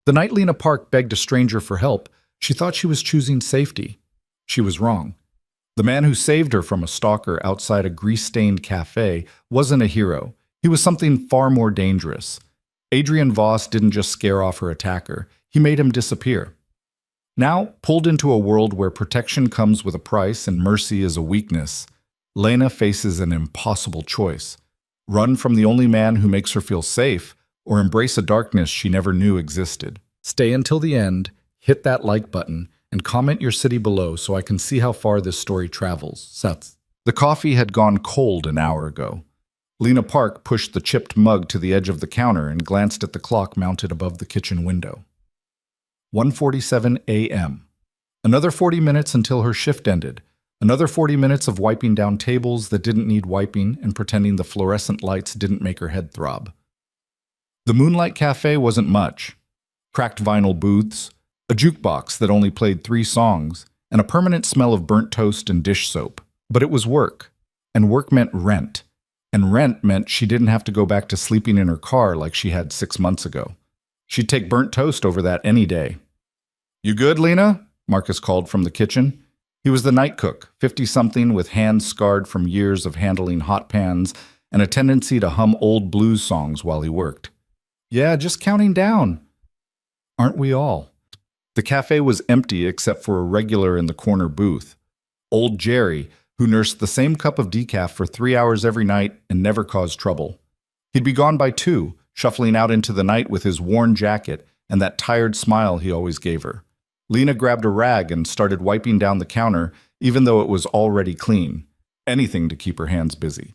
The night Lena Park begged a stranger for help, she thought she was choosing safety. She was wrong. The man who saved her from a stalker outside a grease-stained cafe wasn't a hero. He was something far more dangerous. Adrian Voss didn't just scare off her attacker, he made him disappear. Now, pulled into a world where protection comes with a price and mercy is a weakness, Lena faces an impossible choice. Run from the only man who makes her feel safe, or embrace a darkness she never knew existed. Stay until the end, hit that like button, and comment your city below so I can see how far this story travels. Seth. The coffee had gone cold an hour ago. Lena Park pushed the chipped mug to the edge of the counter and glanced at the clock mounted above the kitchen window. 1:47 a.m. Another 40 minutes until her shift ended. Another 40 minutes of wiping down tables that didn't need wiping and pretending the fluorescent lights didn't make her head throb. The Moonlight Cafe wasn't much. Cracked vinyl booths, a jukebox that only played 3 songs, and a permanent smell of burnt toast and dish soap. But it was work, and work meant rent. And rent meant she didn't have to go back to sleeping in her car like she had 6 months ago. She'd take burnt toast over that any day. "You good, Lena?" Marcus called from the kitchen. He was the night cook, 50-something with hands scarred from years of handling hot pans and a tendency to hum old blues songs while he worked. "Yeah, just counting down." "Aren't we all?" The cafe was empty except for a regular in the corner booth. Old Jerry, who nursed the same cup of decaf for 3 hours every night and never caused trouble. He'd be gone by 2, shuffling out into the night with his worn jacket and that tired smile he always gave her. Lena grabbed a rag and started wiping down the counter, even though it was already clean. Anything to keep her hands busy.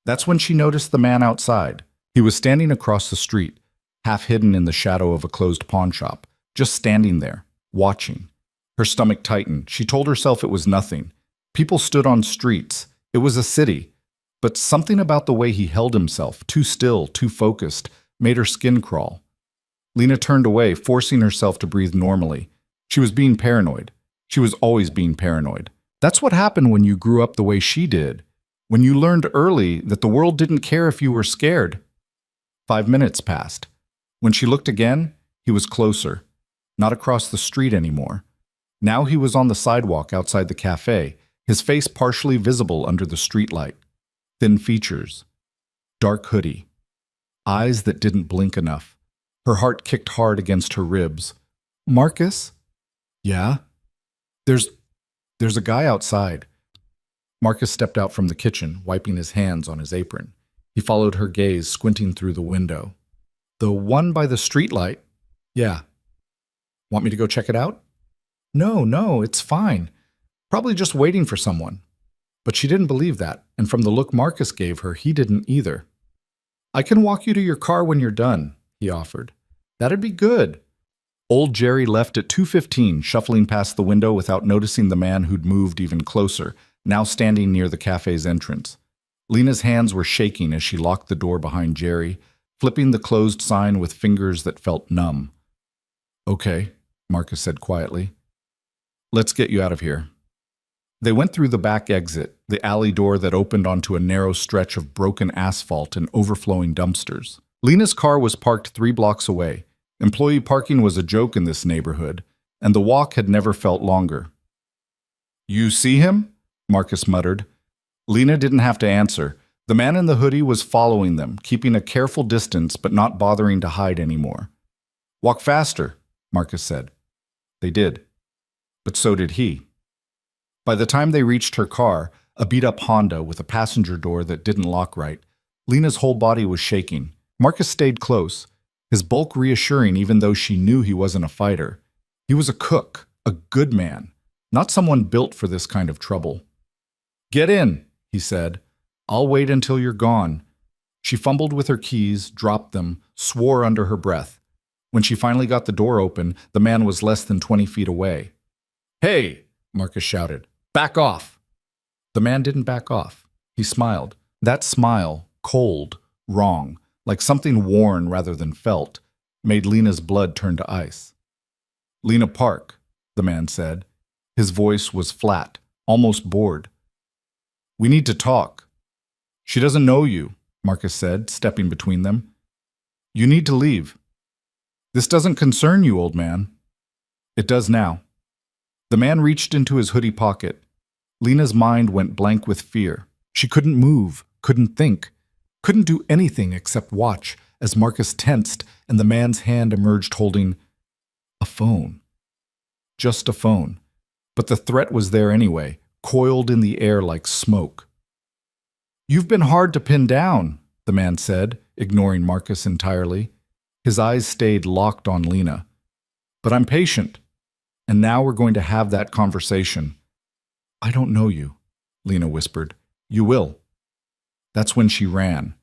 That's when she noticed the man outside. He was standing across the street, half hidden in the shadow of a closed pawn shop, just standing there, watching. Her stomach tightened. She told herself it was nothing. People stood on streets. It was a city. But something about the way he held himself, too still, too focused, made her skin crawl. Lena turned away, forcing herself to breathe normally. She was being paranoid. She was always being paranoid. That's what happened when you grew up the way she did. When you learned early that the world didn't care if you were scared. 5 minutes passed. When she looked again, he was closer. Not across the street anymore. Now he was on the sidewalk outside the cafe, his face partially visible under the streetlight. Thin features. Dark hoodie. Eyes that didn't blink enough. Her heart kicked hard against her ribs. "Marcus?" "Yeah?" There's a guy outside." Marcus stepped out from the kitchen, wiping his hands on his apron. He followed her gaze, squinting through the window. "The one by the streetlight?" "Yeah." "Want me to go check it out?" No, it's fine. Probably just waiting for someone." But she didn't believe that, and from the look Marcus gave her, he didn't either. "I can walk you to your car when you're done," he offered. "That'd be good." Old Jerry left at 2:15, shuffling past the window without noticing the man who'd moved even closer, now standing near the cafe's entrance. Lena's hands were shaking as she locked the door behind Jerry, flipping the closed sign with fingers that felt numb. "Okay," Marcus said quietly. "Let's get you out of here." They went through the back exit, the alley door that opened onto a narrow stretch of broken asphalt and overflowing dumpsters. Lena's car was parked 3 blocks away. Employee parking was a joke in this neighborhood, and the walk had never felt longer. "You see him?" Marcus muttered. Lena didn't have to answer. The man in the hoodie was following them, keeping a careful distance but not bothering to hide anymore. "Walk faster," Marcus said. They did. But so did he. By the time they reached her car, a beat-up Honda with a passenger door that didn't lock right, Lena's whole body was shaking. Marcus stayed close, his bulk reassuring even though she knew he wasn't a fighter. He was a cook, a good man, not someone built for this kind of trouble. "Get in," he said. "I'll wait until you're gone." She fumbled with her keys, dropped them, swore under her breath. When she finally got the door open, the man was less than 20 feet away. "Hey!" Marcus shouted. "Back off!" The man didn't back off. He smiled. That smile, cold, wrong, like something worn rather than felt, made Lena's blood turn to ice. "Lena Park," the man said. His voice was flat, almost bored. "We need to talk." "She doesn't know you," Marcus said, stepping between them. "You need to leave." This doesn't concern you, old man. It does now. The man reached into his hoodie pocket. Lena's mind went blank with fear. She couldn't move, couldn't think, couldn't do anything except watch as Marcus tensed and the man's hand emerged holding a phone. Just a phone. But the threat was there anyway, coiled in the air like smoke. "You've been hard to pin down," the man said, ignoring Marcus entirely. His eyes stayed locked on Lena. "But I'm patient. And now we're going to have that conversation." "I don't know you," Lena whispered. "You will." That's when she ran.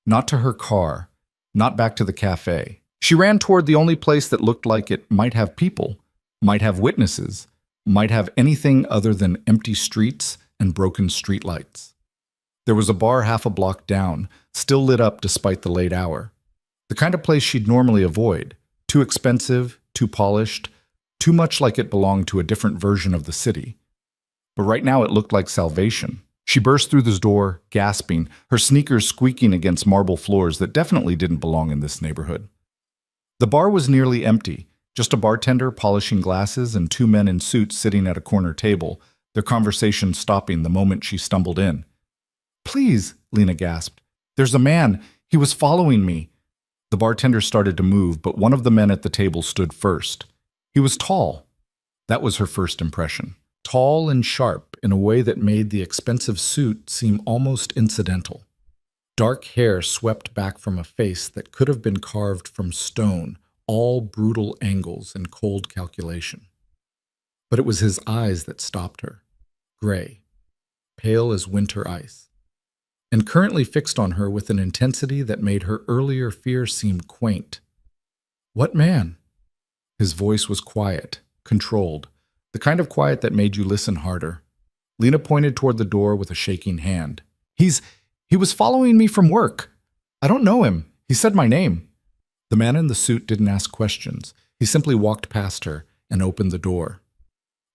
Not to her car, not back to the cafe. She ran toward the only place that looked like it might have people, might have witnesses, might have anything other than empty streets and broken streetlights. There was a bar half a block down, still lit up despite the late hour. The kind of place she'd normally avoid. Too expensive, too polished, too much like it belonged to a different version of the city. But right now it looked like salvation. She burst through the door, gasping, her sneakers squeaking against marble floors that definitely didn't belong in this neighborhood. The bar was nearly empty, just a bartender polishing glasses and two men in suits sitting at a corner table, their conversation stopping the moment she stumbled in. "Please," Lena gasped. "There's a man. He was following me." The bartender started to move, but one of the men at the table stood first. He was tall. That was her first impression. Tall and sharp in a way that made the expensive suit seem almost incidental. Dark hair swept back from a face that could have been carved from stone, all brutal angles and cold calculation. But it was his eyes that stopped her. Gray, pale as winter ice, and currently fixed on her with an intensity that made her earlier fear seem quaint. "What man?" His voice was quiet, controlled, the kind of quiet that made you listen harder. Lena pointed toward the door with a shaking hand. He was following me from work. I don't know him. He said my name." The man in the suit didn't ask questions. He simply walked past her and opened the door.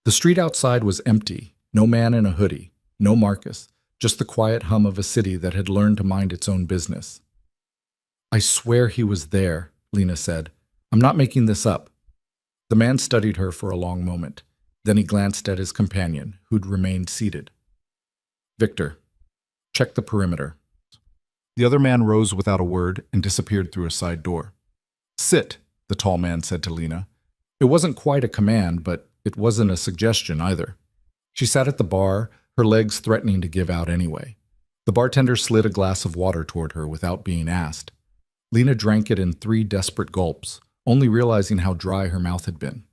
The street outside was empty, no man in a hoodie, no Marcus, just the quiet hum of a city that had learned to mind its own business. "I swear he was there," Lena said. "I'm not making this up." The man studied her for a long moment. Then he glanced at his companion, who'd remained seated. "Victor, check the perimeter." The other man rose without a word and disappeared through a side door. "Sit," the tall man said to Lena. It wasn't quite a command, but it wasn't a suggestion either. She sat at the bar, her legs threatening to give out anyway. The bartender slid a glass of water toward her without being asked. Lena drank it in 3 desperate gulps, only realizing how dry her mouth had been.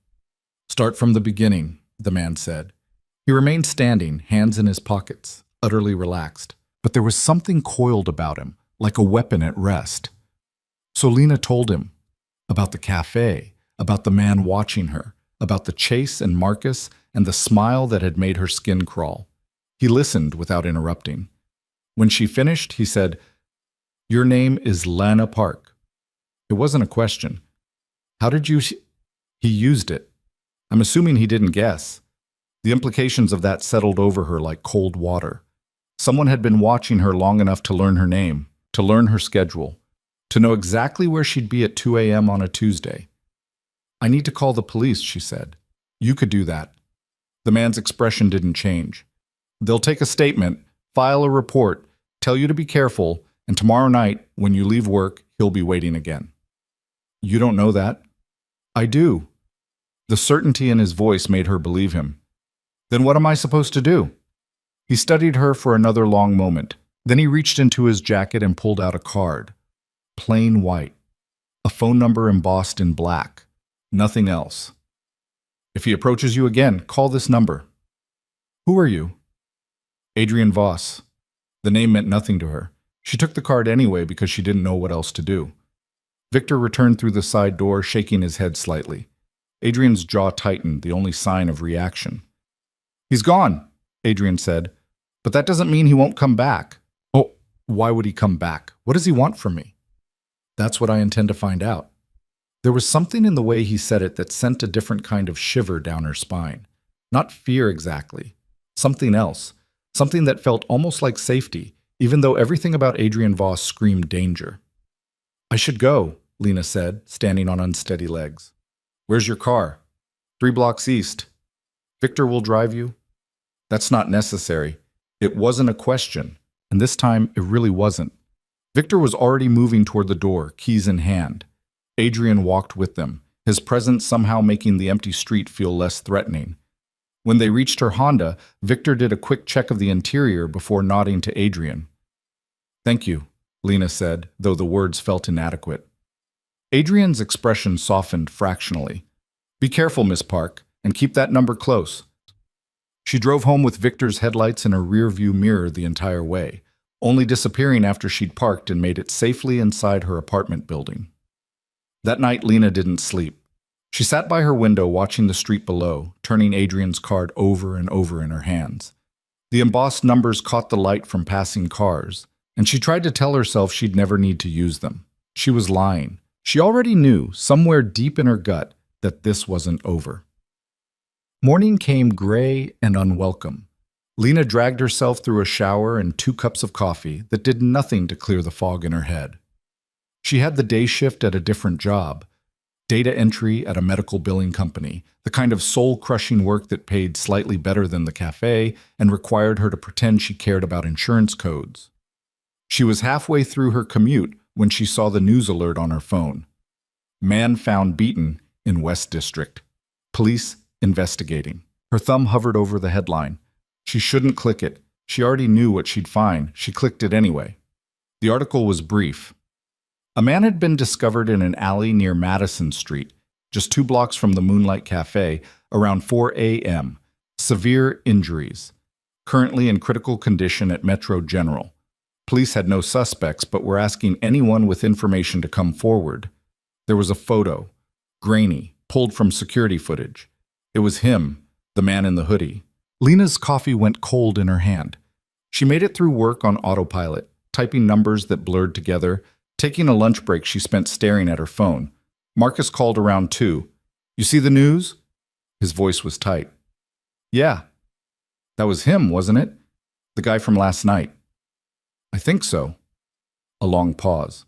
"Start from the beginning," the man said. He remained standing, hands in his pockets, utterly relaxed. But there was something coiled about him, like a weapon at rest. So Lena told him about the cafe, about the man watching her, about the chase and Marcus, and the smile that had made her skin crawl. He listened without interrupting. When she finished, he said, "Your name is Lana Park." It wasn't a question. "How did you—" He used it. I'm assuming he didn't guess. The implications of that settled over her like cold water. Someone had been watching her long enough to learn her name, to learn her schedule, to know exactly where she'd be at 2 a.m. on a Tuesday. "I need to call the police," she said. "You could do that." The man's expression didn't change. "They'll take a statement, file a report, tell you to be careful, and tomorrow night, when you leave work, he'll be waiting again." "You don't know that?" "I do." The certainty in his voice made her believe him. "Then what am I supposed to do?" He studied her for another long moment. Then he reached into his jacket and pulled out a card. Plain white. A phone number embossed in black. Nothing else. "If he approaches you again, call this number." "Who are you?" "Adrian Voss." The name meant nothing to her. She took the card anyway because she didn't know what else to do. Victor returned through the side door, shaking his head slightly. Adrian's jaw tightened, the only sign of reaction. "He's gone," Adrian said. "But that doesn't mean he won't come back." "Oh, why would he come back? What does he want from me?" "That's what I intend to find out." There was something in the way he said it that sent a different kind of shiver down her spine. Not fear exactly. Something else. Something that felt almost like safety, even though everything about Adrian Voss screamed danger. "I should go," Lena said, standing on unsteady legs. Where's your car? 3 blocks east. Victor will drive you? That's not necessary. It wasn't a question, and this time it really wasn't. Victor was already moving toward the door, keys in hand. Adrian walked with them, his presence somehow making the empty street feel less threatening. When they reached her Honda, Victor did a quick check of the interior before nodding to Adrian. Thank you, Lena said, though the words felt inadequate. Adrian's expression softened fractionally. Be careful, Miss Park, and keep that number close. She drove home with Victor's headlights in her rearview mirror the entire way, only disappearing after she'd parked and made it safely inside her apartment building. That night, Lena didn't sleep. She sat by her window watching the street below, turning Adrian's card over and over in her hands. The embossed numbers caught the light from passing cars, and she tried to tell herself she'd never need to use them. She was lying. She already knew, somewhere deep in her gut, that this wasn't over. Morning came gray and unwelcome. Lena dragged herself through a shower and 2 cups of coffee that did nothing to clear the fog in her head. She had the day shift at a different job, data entry at a medical billing company, the kind of soul-crushing work that paid slightly better than the cafe and required her to pretend she cared about insurance codes. She was halfway through her commute when she saw the news alert on her phone. Man found beaten in West District. Police investigating. Her thumb hovered over the headline. She shouldn't click it. She already knew what she'd find. She clicked it anyway. The article was brief. A man had been discovered in an alley near Madison Street, just 2 blocks from the Moonlight Cafe, around 4 a.m. Severe injuries. Currently in critical condition at Metro General. Police had no suspects, but were asking anyone with information to come forward. There was a photo, grainy, pulled from security footage. It was him, the man in the hoodie. Lena's coffee went cold in her hand. She made it through work on autopilot, typing numbers that blurred together. Taking a lunch break, she spent staring at her phone. Marcus called around 2. You see the news? His voice was tight. Yeah. That was him, wasn't it? The guy from last night. I think so. A long pause.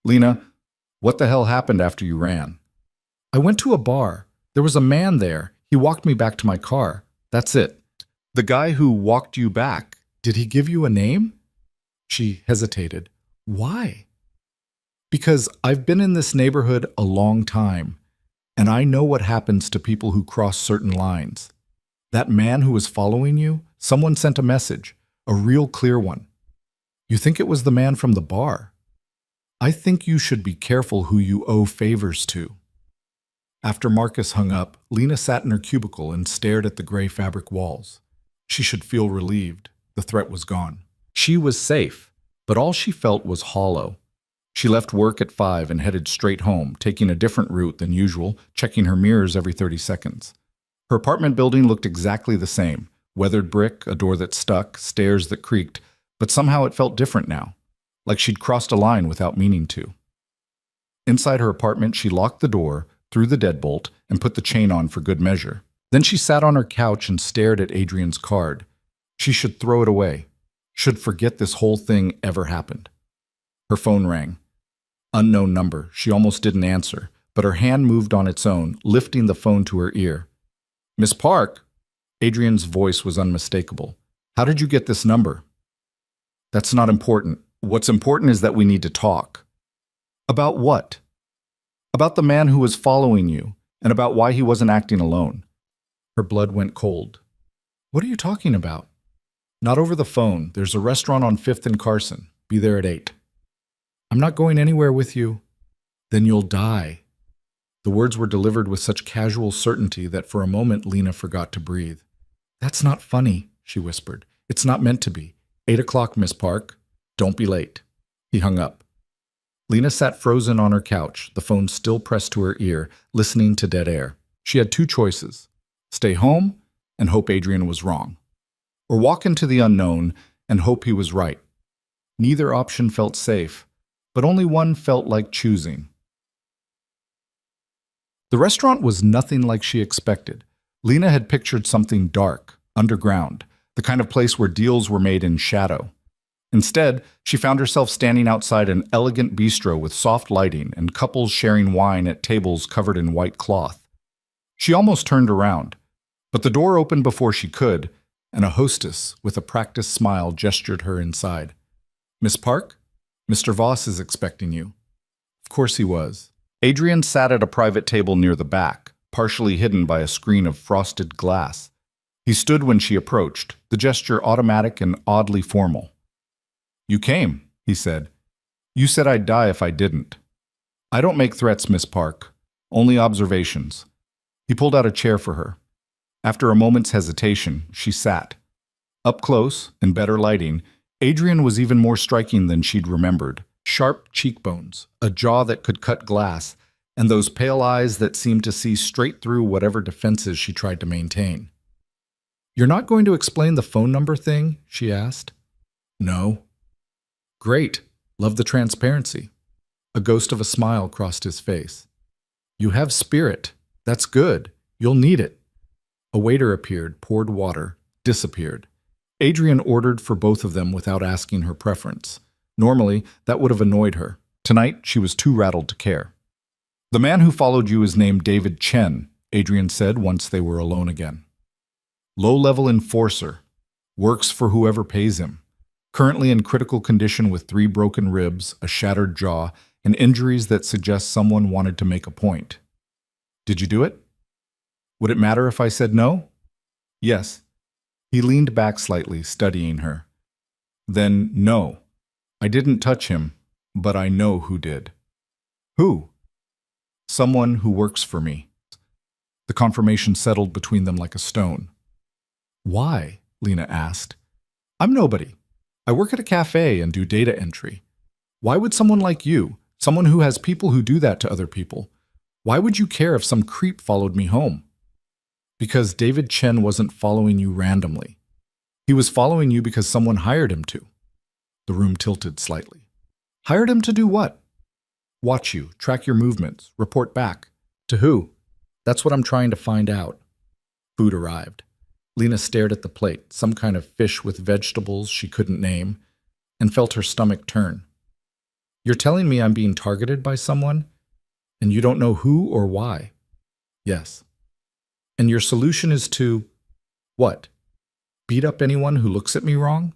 Lena, what the hell happened after you ran? I went to a bar. There was a man there. He walked me back to my car. That's it. The guy who walked you back, did he give you a name? She hesitated. Why? Because I've been in this neighborhood a long time, and I know what happens to people who cross certain lines. That man who was following you, someone sent a message, a real clear one. You think it was the man from the bar? I think you should be careful who you owe favors to. After Marcus hung up, Lena sat in her cubicle and stared at the gray fabric walls. She should feel relieved. The threat was gone. She was safe, but all she felt was hollow. She left work at 5 and headed straight home, taking a different route than usual, checking her mirrors every 30 seconds. Her apartment building looked exactly the same. Weathered brick, a door that stuck, stairs that creaked, but somehow it felt different now, like she'd crossed a line without meaning to. Inside her apartment, she locked the door, threw the deadbolt, and put the chain on for good measure. Then she sat on her couch and stared at Adrian's card. She should throw it away. Should forget this whole thing ever happened. Her phone rang. Unknown number. She almost didn't answer, but her hand moved on its own, lifting the phone to her ear. Miss Park? Adrian's voice was unmistakable. How did you get this number? That's not important. What's important is that we need to talk. About what? About the man who was following you, and about why he wasn't acting alone. Her blood went cold. What are you talking about? Not over the phone. There's a restaurant on 5th and Carson. Be there at 8. I'm not going anywhere with you. Then you'll die. The words were delivered with such casual certainty that for a moment Lena forgot to breathe. That's not funny, she whispered. It's not meant to be. 8 o'clock, Miss Park. Don't be late. He hung up. Lena sat frozen on her couch, the phone still pressed to her ear, listening to dead air. She had 2 choices. Stay home and hope Adrian was wrong. Or walk into the unknown and hope he was right. Neither option felt safe, but only one felt like choosing. The restaurant was nothing like she expected. Lena had pictured something dark, underground, the kind of place where deals were made in shadow. Instead, she found herself standing outside an elegant bistro with soft lighting and couples sharing wine at tables covered in white cloth. She almost turned around, but the door opened before she could, and a hostess with a practiced smile gestured her inside. "Miss Park? Mr. Voss is expecting you." Of course he was. Adrian sat at a private table near the back, partially hidden by a screen of frosted glass. He stood when she approached, the gesture automatic and oddly formal. "You came," he said. "You said I'd die if I didn't." "I don't make threats, Miss Park. Only observations." He pulled out a chair for her. After a moment's hesitation, she sat. Up close, in better lighting, Adrian was even more striking than she'd remembered. Sharp cheekbones, a jaw that could cut glass, and those pale eyes that seemed to see straight through whatever defenses she tried to maintain. "You're not going to explain the phone number thing?" she asked. "No." "Great. Love the transparency." A ghost of a smile crossed his face. "You have spirit. That's good. You'll need it." A waiter appeared, poured water, disappeared. Adrian ordered for both of them without asking her preference. Normally, that would have annoyed her. Tonight, she was too rattled to care. "The man who followed you is named David Chen," Adrian said once they were alone again. "Low-level enforcer. Works for whoever pays him. Currently in critical condition with 3 broken ribs, a shattered jaw, and injuries that suggest someone wanted to make a point." "Did you do it?" "Would it matter if I said no?" "Yes." He leaned back slightly, studying her. "Then no. I didn't touch him, but I know who did." "Who?" "Someone who works for me." The confirmation settled between them like a stone. "Why?" Lena asked. "I'm nobody. I work at a cafe and do data entry. Why would someone like you, someone who has people who do that to other people, why would you care if some creep followed me home?" "Because David Chen wasn't following you randomly. He was following you because someone hired him to." The room tilted slightly. "Hired him to do what?" "Watch you, track your movements, report back." "To who?" "That's what I'm trying to find out." Food arrived. Lena stared at the plate, some kind of fish with vegetables she couldn't name, and felt her stomach turn. "You're telling me I'm being targeted by someone, and you don't know who or why?" "Yes." "And your solution is to, what? Beat up anyone who looks at me wrong?"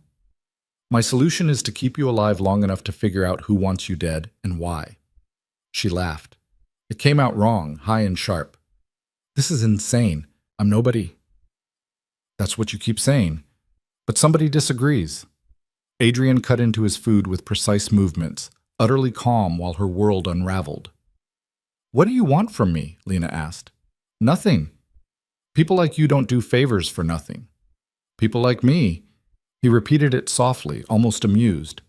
"My solution is to keep you alive long enough to figure out who wants you dead and why." She laughed. It came out wrong, high and sharp. "This is insane. I'm nobody." "That's what you keep saying. But somebody disagrees." Adrian cut into his food with precise movements, utterly calm while her world unraveled. "What do you want from me?" Lena asked. "Nothing. People like you don't do favors for nothing." "People like me." He repeated it softly, almost amused.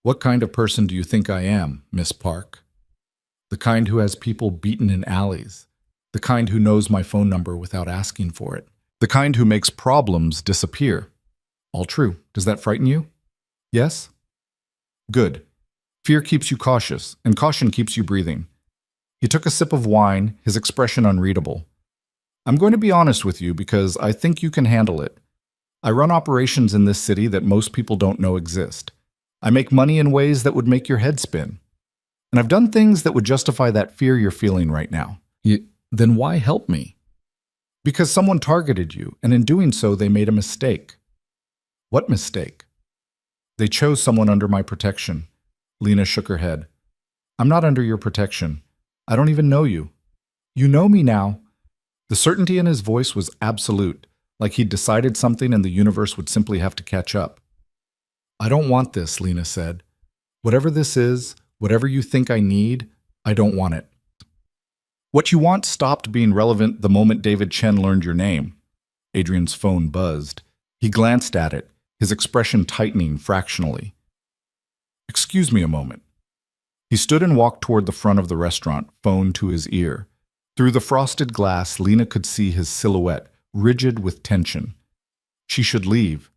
"What kind of person do you think I am, Miss Park?" "The kind who has people beaten in alleys. The kind who knows my phone number without asking for it. The kind who makes problems disappear." "All true. Does that frighten you?" "Yes." "Good. Fear keeps you cautious, and caution keeps you breathing." He took a sip of wine, his expression unreadable. "I'm going to be honest with you because I think you can handle it. I run operations in this city that most people don't know exist. I make money in ways that would make your head spin. And I've done things that would justify that fear you're feeling right now." Then why help me?" "Because someone targeted you, and in doing so, they made a mistake." "What mistake?" "They chose someone under my protection." Lena shook her head. "I'm not under your protection. I don't even know you." "You know me now." The certainty in his voice was absolute, like he'd decided something and the universe would simply have to catch up. "I don't want this," Lena said. "Whatever this is, whatever you think I need, I don't want it." "What you want stopped being relevant the moment David Chen learned your name." Adrian's phone buzzed. He glanced at it, his expression tightening fractionally. "Excuse me a moment." He stood and walked toward the front of the restaurant, phone to his ear. Through the frosted glass, Lena could see his silhouette, rigid with tension. She should leave,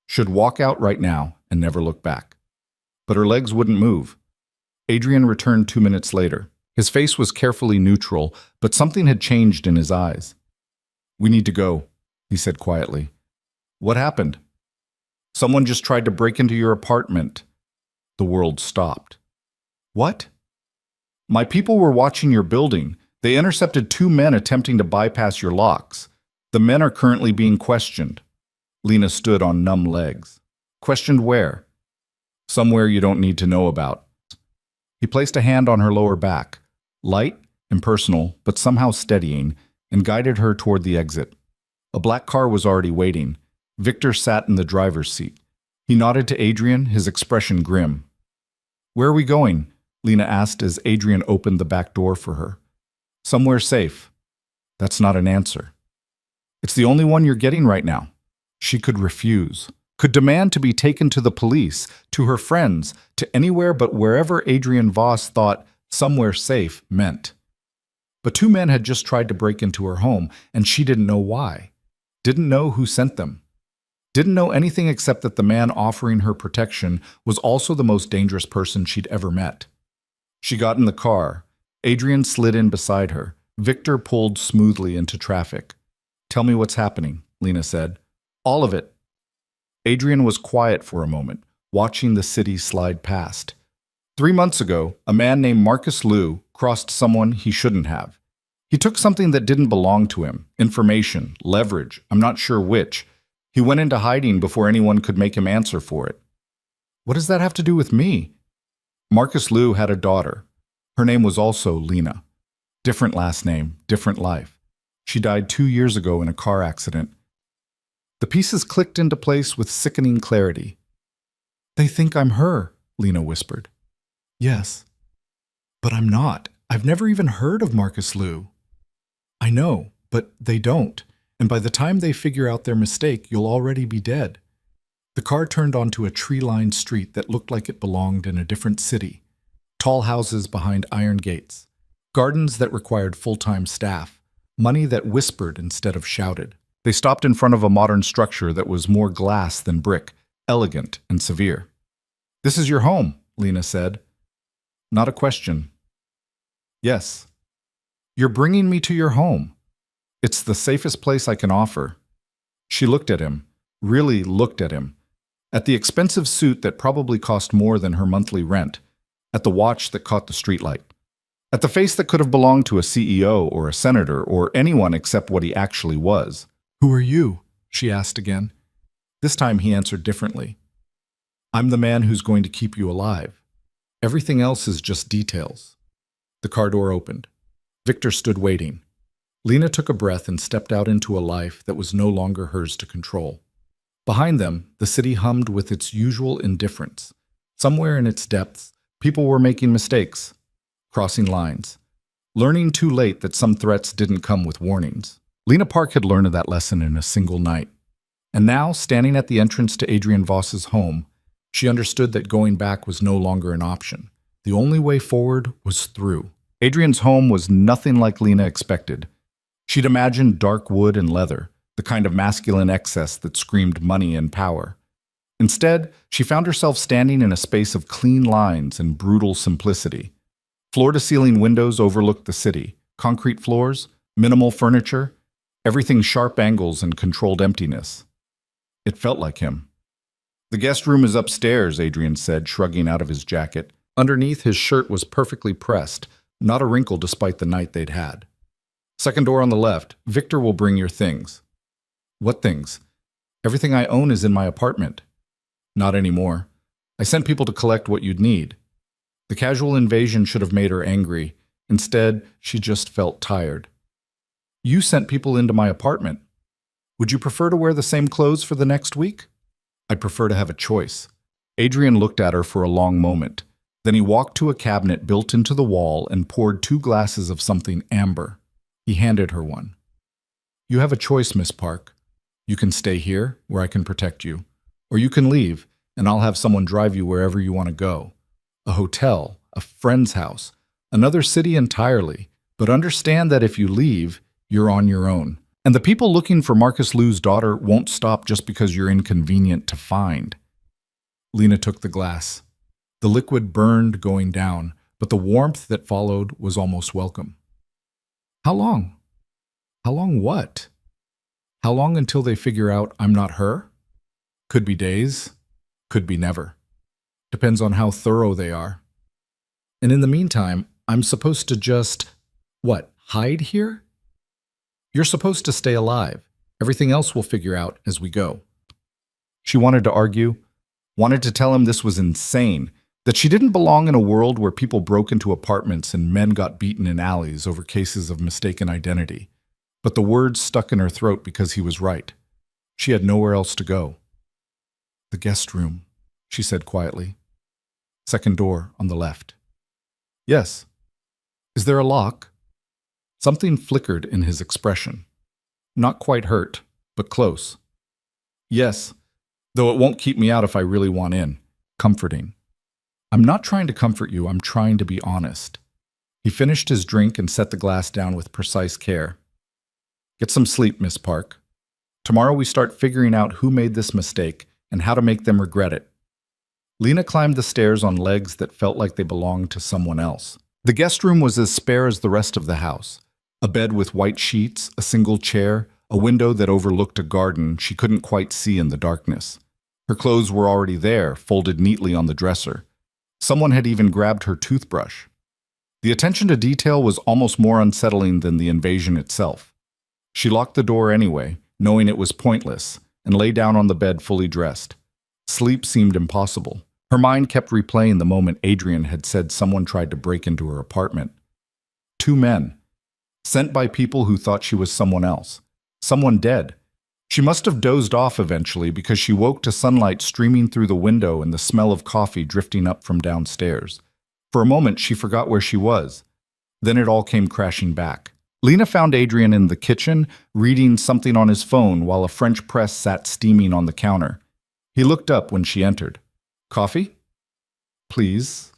should walk out right now and never look back. But her legs wouldn't move. Adrian returned 2 minutes later. His face was carefully neutral, but something had changed in his eyes. "We need to go," he said quietly. "What happened?" Someone just tried to break into your apartment. The world stopped. What? My people were watching your building. They intercepted 2 men attempting to bypass your locks. The men are currently being questioned. Lena stood on numb legs. Questioned where? Somewhere you don't need to know about. He placed a hand on her lower back, light, impersonal, but somehow steadying, and guided her toward the exit. A black car was already waiting. Victor sat in the driver's seat. He nodded to Adrian, his expression grim. Where are we going? Lena asked as Adrian opened the back door for her. Somewhere safe. That's not an answer. It's the only one you're getting right now. She could refuse, could demand to be taken to the police, to her friends, to anywhere but wherever Adrian Voss thought somewhere safe meant. But 2 men had just tried to break into her home, and she didn't know why. Didn't know who sent them. Didn't know anything except that the man offering her protection was also the most dangerous person she'd ever met. She got in the car. Adrian slid in beside her. Victor pulled smoothly into traffic. Tell me what's happening, Lena said. All of it. Adrian was quiet for a moment, watching the city slide past. 3 months ago, a man named Marcus Liu crossed someone he shouldn't have. He took something that didn't belong to him, information, leverage, I'm not sure which. He went into hiding before anyone could make him answer for it. What does that have to do with me? Marcus Liu had a daughter. Her name was also Lena. Different last name, different life. She died 2 years ago in a car accident. The pieces clicked into place with sickening clarity. They think I'm her, Lena whispered. Yes, but I'm not. I've never even heard of Marcus Liu. I know, but they don't, and by the time they figure out their mistake, you'll already be dead. The car turned onto a tree-lined street that looked like it belonged in a different city. Tall houses behind iron gates, gardens that required full-time staff, money that whispered instead of shouted. They stopped in front of a modern structure that was more glass than brick, elegant and severe. This is your home, Lena said. Not a question. Yes. You're bringing me to your home. It's the safest place I can offer. She looked at him, really looked at him, at the expensive suit that probably cost more than her monthly rent, at the watch that caught the streetlight, at the face that could have belonged to a CEO or a senator or anyone except what he actually was. Who are you? She asked again. This time he answered differently. I'm the man who's going to keep you alive. Everything else is just details. The car door opened. Victor stood waiting. Lena took a breath and stepped out into a life that was no longer hers to control. Behind them, the city hummed with its usual indifference. Somewhere in its depths, people were making mistakes, crossing lines, learning too late that some threats didn't come with warnings. Lena Park had learned that lesson in a single night. And now, standing at the entrance to Adrian Voss's home, she understood that going back was no longer an option. The only way forward was through. Adrian's home was nothing like Lena expected. She'd imagined dark wood and leather, the kind of masculine excess that screamed money and power. Instead, she found herself standing in a space of clean lines and brutal simplicity. Floor-to-ceiling windows overlooked the city, concrete floors, minimal furniture, everything sharp angles and controlled emptiness. It felt like him. The guest room is upstairs, Adrian said, shrugging out of his jacket. Underneath, his shirt was perfectly pressed, not a wrinkle despite the night they'd had. Second door on the left. Victor will bring your things. What things? Everything I own is in my apartment. Not anymore. I sent people to collect what you'd need. The casual invasion should have made her angry. Instead, she just felt tired. You sent people into my apartment. Would you prefer to wear the same clothes for the next week? I'd prefer to have a choice. Adrian looked at her for a long moment. Then he walked to a cabinet built into the wall and poured 2 glasses of something amber. He handed her one. You have a choice, Miss Park. You can stay here, where I can protect you. Or you can leave, and I'll have someone drive you wherever you want to go. A hotel, a friend's house, another city entirely. But understand that if you leave, you're on your own. And the people looking for Marcus Liu's daughter won't stop just because you're inconvenient to find. Lena took the glass. The liquid burned going down, but the warmth that followed was almost welcome. How long? How long what? How long until they figure out I'm not her? Could be days, could be never. Depends on how thorough they are. And in the meantime, I'm supposed to just, hide here? You're supposed to stay alive. Everything else we'll figure out as we go. She wanted to argue, wanted to tell him this was insane, that she didn't belong in a world where people broke into apartments and men got beaten in alleys over cases of mistaken identity. But the words stuck in her throat because he was right. She had nowhere else to go. The guest room, she said quietly. Second door on the left. Yes. Is there a lock? Something flickered in his expression. Not quite hurt, but close. Yes, though it won't keep me out if I really want in. Comforting. I'm not trying to comfort you, I'm trying to be honest. He finished his drink and set the glass down with precise care. Get some sleep, Miss Park. Tomorrow we start figuring out who made this mistake and how to make them regret it. Lena climbed the stairs on legs that felt like they belonged to someone else. The guest room was as spare as the rest of the house. A bed with white sheets, a single chair, a window that overlooked a garden she couldn't quite see in the darkness. Her clothes were already there, folded neatly on the dresser. Someone had even grabbed her toothbrush. The attention to detail was almost more unsettling than the invasion itself. She locked the door anyway, knowing it was pointless, and lay down on the bed fully dressed. Sleep seemed impossible. Her mind kept replaying the moment Adrian had said someone tried to break into her apartment. 2 men, sent by people who thought she was someone else. Someone dead. She must have dozed off eventually because she woke to sunlight streaming through the window and the smell of coffee drifting up from downstairs. For a moment, she forgot where she was. Then it all came crashing back. Lena found Adrian in the kitchen, reading something on his phone while a French press sat steaming on the counter. He looked up when she entered. Coffee? Please.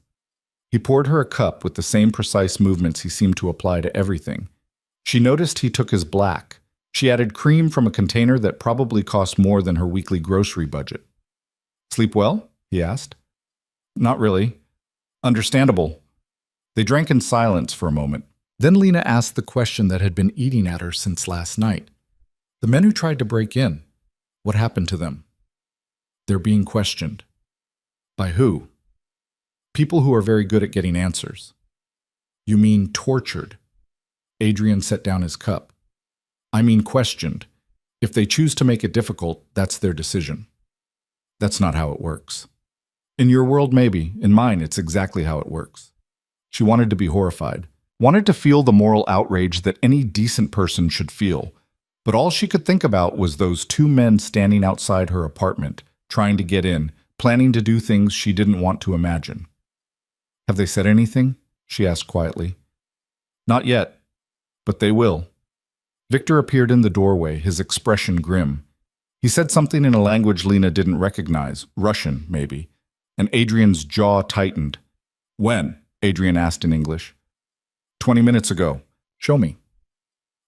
He poured her a cup with the same precise movements he seemed to apply to everything. She noticed he took his black. She added cream from a container that probably cost more than her weekly grocery budget. Sleep well? He asked. Not really. Understandable. They drank in silence for a moment. Then Lena asked the question that had been eating at her since last night. The men who tried to break in, what happened to them? They're being questioned. By who? People who are very good at getting answers. You mean tortured? Adrian set down his cup. I mean questioned. If they choose to make it difficult, that's their decision. That's not how it works. In your world, maybe. In mine, it's exactly how it works. She wanted to be horrified. Wanted to feel the moral outrage that any decent person should feel. But all she could think about was those 2 men standing outside her apartment, trying to get in, planning to do things she didn't want to imagine. Have they said anything? She asked quietly. Not yet, but they will. Victor appeared in the doorway, his expression grim. He said something in a language Lena didn't recognize, Russian, maybe, and Adrian's jaw tightened. When? Adrian asked in English. 20 minutes ago. Show me.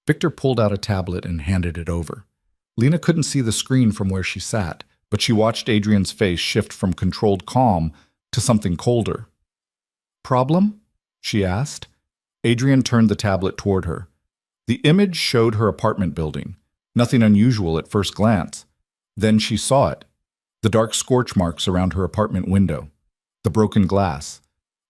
Victor pulled out a tablet and handed it over. Lena couldn't see the screen from where she sat, but she watched Adrian's face shift from controlled calm to something colder. Problem? She asked. Adrian turned the tablet toward her. The image showed her apartment building. Nothing unusual at first glance. Then she saw it. The dark scorch marks around her apartment window. The broken glass.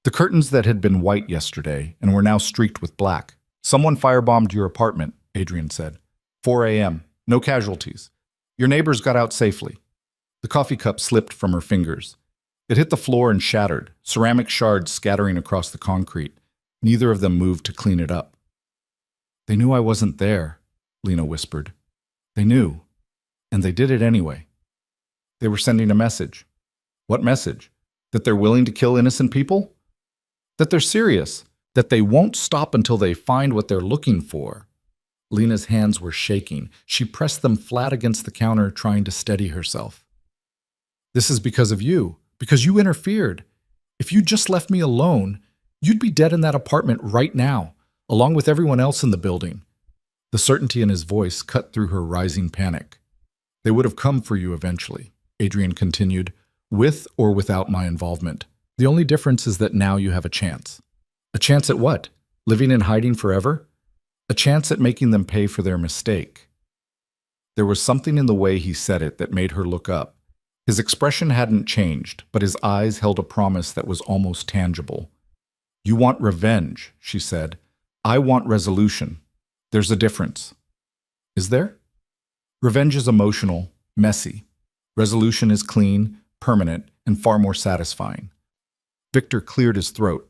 The curtains that had been white yesterday and were now streaked with black. Someone firebombed your apartment, Adrian said. 4 a.m. No casualties. Your neighbors got out safely. The coffee cup slipped from her fingers. It hit the floor and shattered, ceramic shards scattering across the concrete. Neither of them moved to clean it up. They knew I wasn't there, Lena whispered. They knew, and they did it anyway. They were sending a message. What message? That they're willing to kill innocent people? That they're serious, that they won't stop until they find what they're looking for. Lena's hands were shaking. She pressed them flat against the counter, trying to steady herself. This is because of you, because you interfered. If you just left me alone, you'd be dead in that apartment right now, along with everyone else in the building. The certainty in his voice cut through her rising panic. They would have come for you eventually, Adrian continued, with or without my involvement. The only difference is that now you have a chance. A chance at what? Living in hiding forever? A chance at making them pay for their mistake. There was something in the way he said it that made her look up. His expression hadn't changed, but his eyes held a promise that was almost tangible. "You want revenge," she said. "I want resolution. There's a difference." "Is there?" "Revenge is emotional, messy. Resolution is clean, permanent, and far more satisfying." Victor cleared his throat.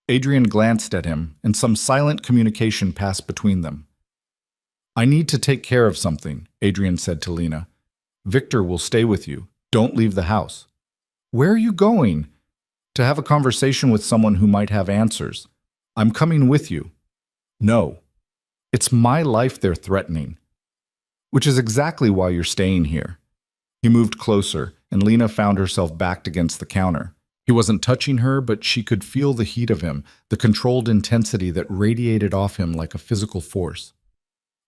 Adrian glanced at him, and some silent communication passed between them. "I need to take care of something," Adrian said to Lena. "Victor will stay with you. Don't leave the house." "Where are you going?" "To have a conversation with someone who might have answers. I'm coming with you." "No. It's my life they're threatening." "Which is exactly why you're staying here." He moved closer, and Lena found herself backed against the counter. He wasn't touching her, but she could feel the heat of him, the controlled intensity that radiated off him like a physical force.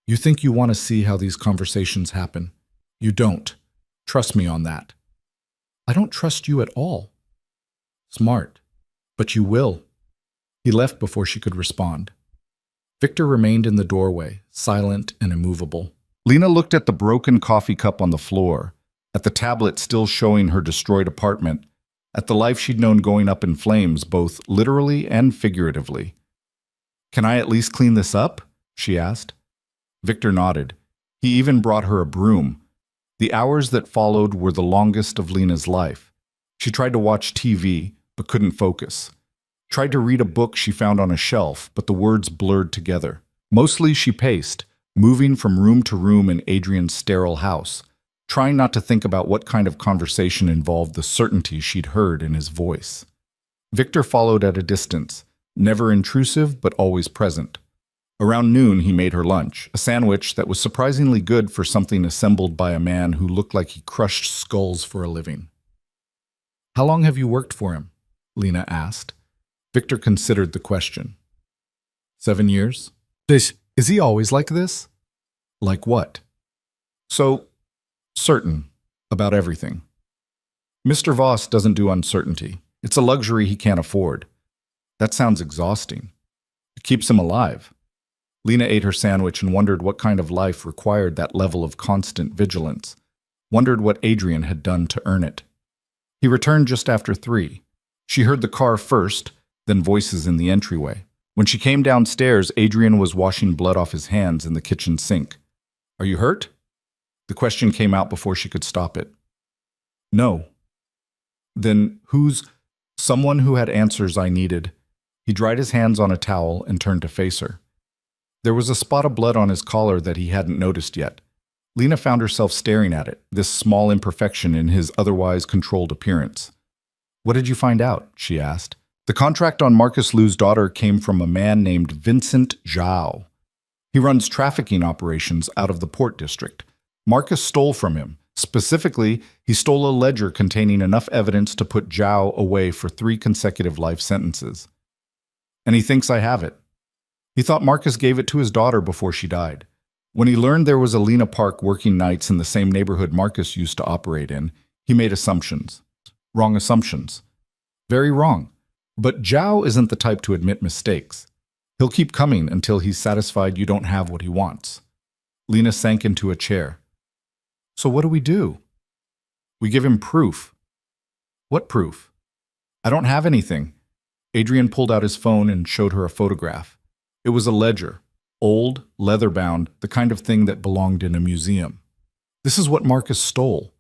"You think you want to see how these conversations happen? You don't. Trust me on that." "I don't trust you at all." "Smart. But you will." He left before she could respond. Victor remained in the doorway, silent and immovable. Lena looked at the broken coffee cup on the floor, at the tablet still showing her destroyed apartment, at the life she'd known going up in flames, both literally and figuratively. "Can I at least clean this up?" she asked. Victor nodded. He even brought her a broom. The hours that followed were the longest of Lena's life. She tried to watch TV, but couldn't focus. Tried to read a book she found on a shelf, but the words blurred together. Mostly she paced, moving from room to room in Adrian's sterile house, trying not to think about what kind of conversation involved the certainty she'd heard in his voice. Victor followed at a distance, never intrusive but always present. Around noon he made her lunch, a sandwich that was surprisingly good for something assembled by a man who looked like he crushed skulls for a living. "How long have you worked for him?" Lena asked. Victor considered the question. 7 years. Is he always like this?" "Like what?" "So certain about everything." "Mr. Voss doesn't do uncertainty. It's a luxury he can't afford." "That sounds exhausting." "It keeps him alive." Lena ate her sandwich and wondered what kind of life required that level of constant vigilance, wondered what Adrian had done to earn it. He returned just after 3. She heard the car first, then voices in the entryway. When she came downstairs, Adrian was washing blood off his hands in the kitchen sink. "Are you hurt?" The question came out before she could stop it. "No." "Then who's—" "Someone who had answers I needed." He dried his hands on a towel and turned to face her. There was a spot of blood on his collar that he hadn't noticed yet. Lena found herself staring at it, this small imperfection in his otherwise controlled appearance. "What did you find out?" she asked. "The contract on Marcus Liu's daughter came from a man named Vincent Zhao. He runs trafficking operations out of the Port District. Marcus stole from him. Specifically, he stole a ledger containing enough evidence to put Zhao away for 3 consecutive life sentences. And he thinks I have it. He thought Marcus gave it to his daughter before she died. When he learned there was a Lena Park working nights in the same neighborhood Marcus used to operate in, he made assumptions. Wrong assumptions. Very wrong. But Zhao isn't the type to admit mistakes. He'll keep coming until he's satisfied you don't have what he wants." Lena sank into a chair. "So what do we do?" "We give him proof." "What proof?" "I don't have anything." Adrian pulled out his phone and showed her a photograph. It was a ledger, old, leather-bound, the kind of thing that belonged in a museum. "This is what Marcus stole.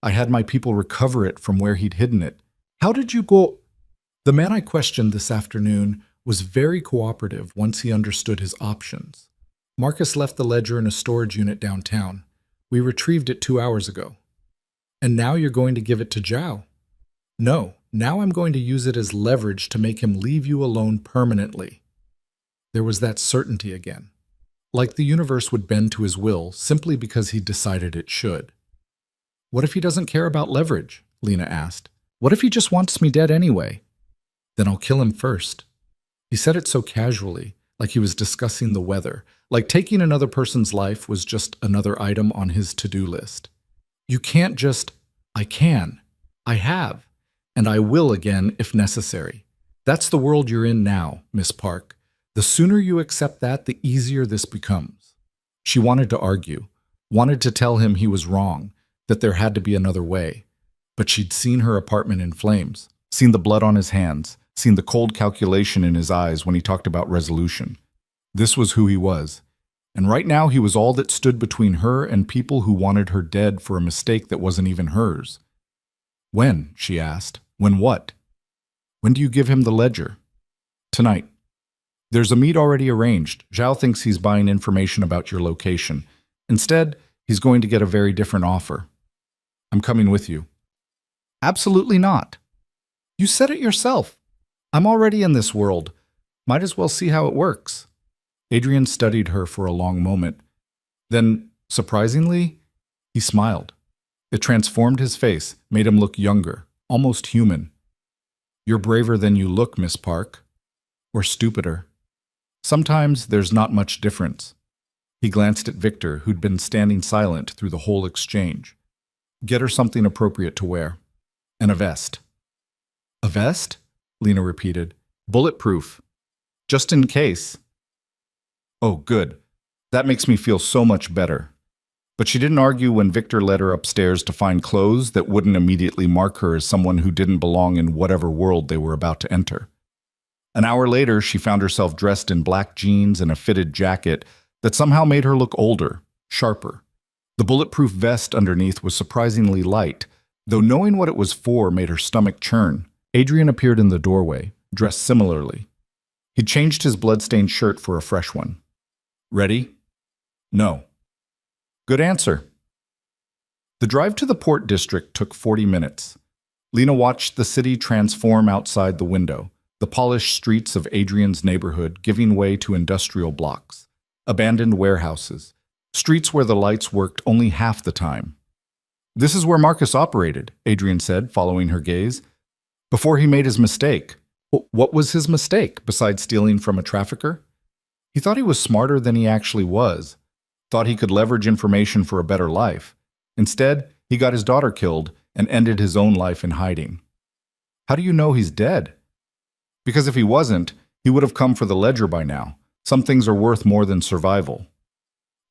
I had my people recover it from where he'd hidden it." "How did you go—" "The man I questioned this afternoon was very cooperative once he understood his options. Marcus left the ledger in a storage unit downtown. We retrieved it 2 hours ago." "And now you're going to give it to Zhao?" "No, now I'm going to use it as leverage to make him leave you alone permanently." There was that certainty again. Like the universe would bend to his will simply because he decided it should. "What if he doesn't care about leverage?" Lena asked. "What if he just wants me dead anyway?" "Then I'll kill him first." He said it so casually, like he was discussing the weather, like taking another person's life was just another item on his to-do list. "You can't just—" "I can. I have. And I will again if necessary. That's the world you're in now, Miss Park. The sooner you accept that, the easier this becomes." She wanted to argue, wanted to tell him he was wrong, that there had to be another way. But she'd seen her apartment in flames, seen the blood on his hands, seen the cold calculation in his eyes when he talked about resolution. This was who he was. And right now he was all that stood between her and people who wanted her dead for a mistake that wasn't even hers. When? She asked. When what? When do you give him the ledger? Tonight. There's a meet already arranged. Zhao thinks he's buying information about your location. Instead, he's going to get a very different offer. I'm coming with you. Absolutely not. You said it yourself. I'm already in this world. Might as well see how it works. Adrian studied her for a long moment. Then, surprisingly, he smiled. It transformed his face, made him look younger, almost human. You're braver than you look, Miss Park. Or stupider. Sometimes there's not much difference. He glanced at Victor, who'd been standing silent through the whole exchange. Get her something appropriate to wear. And a vest. A vest? Lena repeated. Bulletproof. Just in case. Oh, good. That makes me feel so much better. But she didn't argue when Victor led her upstairs to find clothes that wouldn't immediately mark her as someone who didn't belong in whatever world they were about to enter. An hour later, she found herself dressed in black jeans and a fitted jacket that somehow made her look older, sharper. The bulletproof vest underneath was surprisingly light, though knowing what it was for made her stomach churn. Adrian appeared in the doorway, dressed similarly. He'd changed his blood-stained shirt for a fresh one. Ready? No. Good answer. The drive to the Port District took 40 minutes. Lena watched the city transform outside the window, the polished streets of Adrian's neighborhood giving way to industrial blocks, abandoned warehouses, streets where the lights worked only half the time. This is where Marcus operated, Adrian said, following her gaze. Before he made his mistake. What was his mistake, besides stealing from a trafficker? He thought he was smarter than he actually was, thought he could leverage information for a better life. Instead, he got his daughter killed and ended his own life in hiding. How do you know he's dead? Because if he wasn't, he would have come for the ledger by now. Some things are worth more than survival.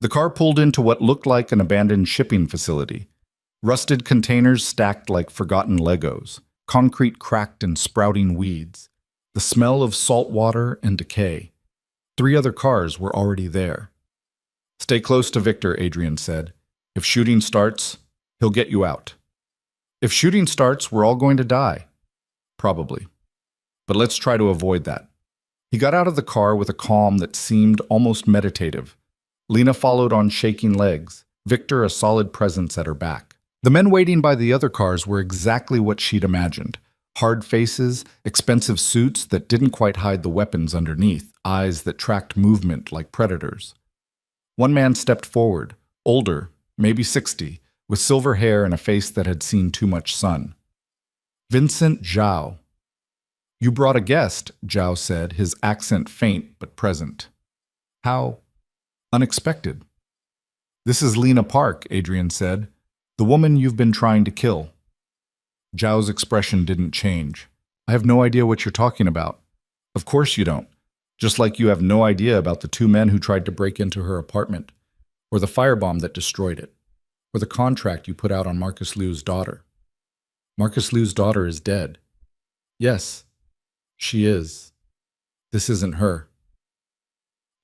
The car pulled into what looked like an abandoned shipping facility. Rusted containers stacked like forgotten Legos, concrete cracked and sprouting weeds, the smell of salt water and decay. 3 other cars were already there. Stay close to Victor, Adrian said. If shooting starts, he'll get you out. If shooting starts, we're all going to die. Probably. But let's try to avoid that. He got out of the car with a calm that seemed almost meditative. Lena followed on shaking legs, Victor a solid presence at her back. The men waiting by the other cars were exactly what she'd imagined. Hard faces, expensive suits that didn't quite hide the weapons underneath, eyes that tracked movement like predators. One man stepped forward, older, maybe 60, with silver hair and a face that had seen too much sun. Vincent Zhao. You brought a guest, Zhao said, his accent faint but present. How unexpected. This is Lena Park, Adrian said, the woman you've been trying to kill. Zhao's expression didn't change. I have no idea what you're talking about. Of course you don't. Just like you have no idea about the 2 men who tried to break into her apartment, or the firebomb that destroyed it, or the contract you put out on Marcus Liu's daughter. Marcus Liu's daughter is dead. Yes, she is. This isn't her.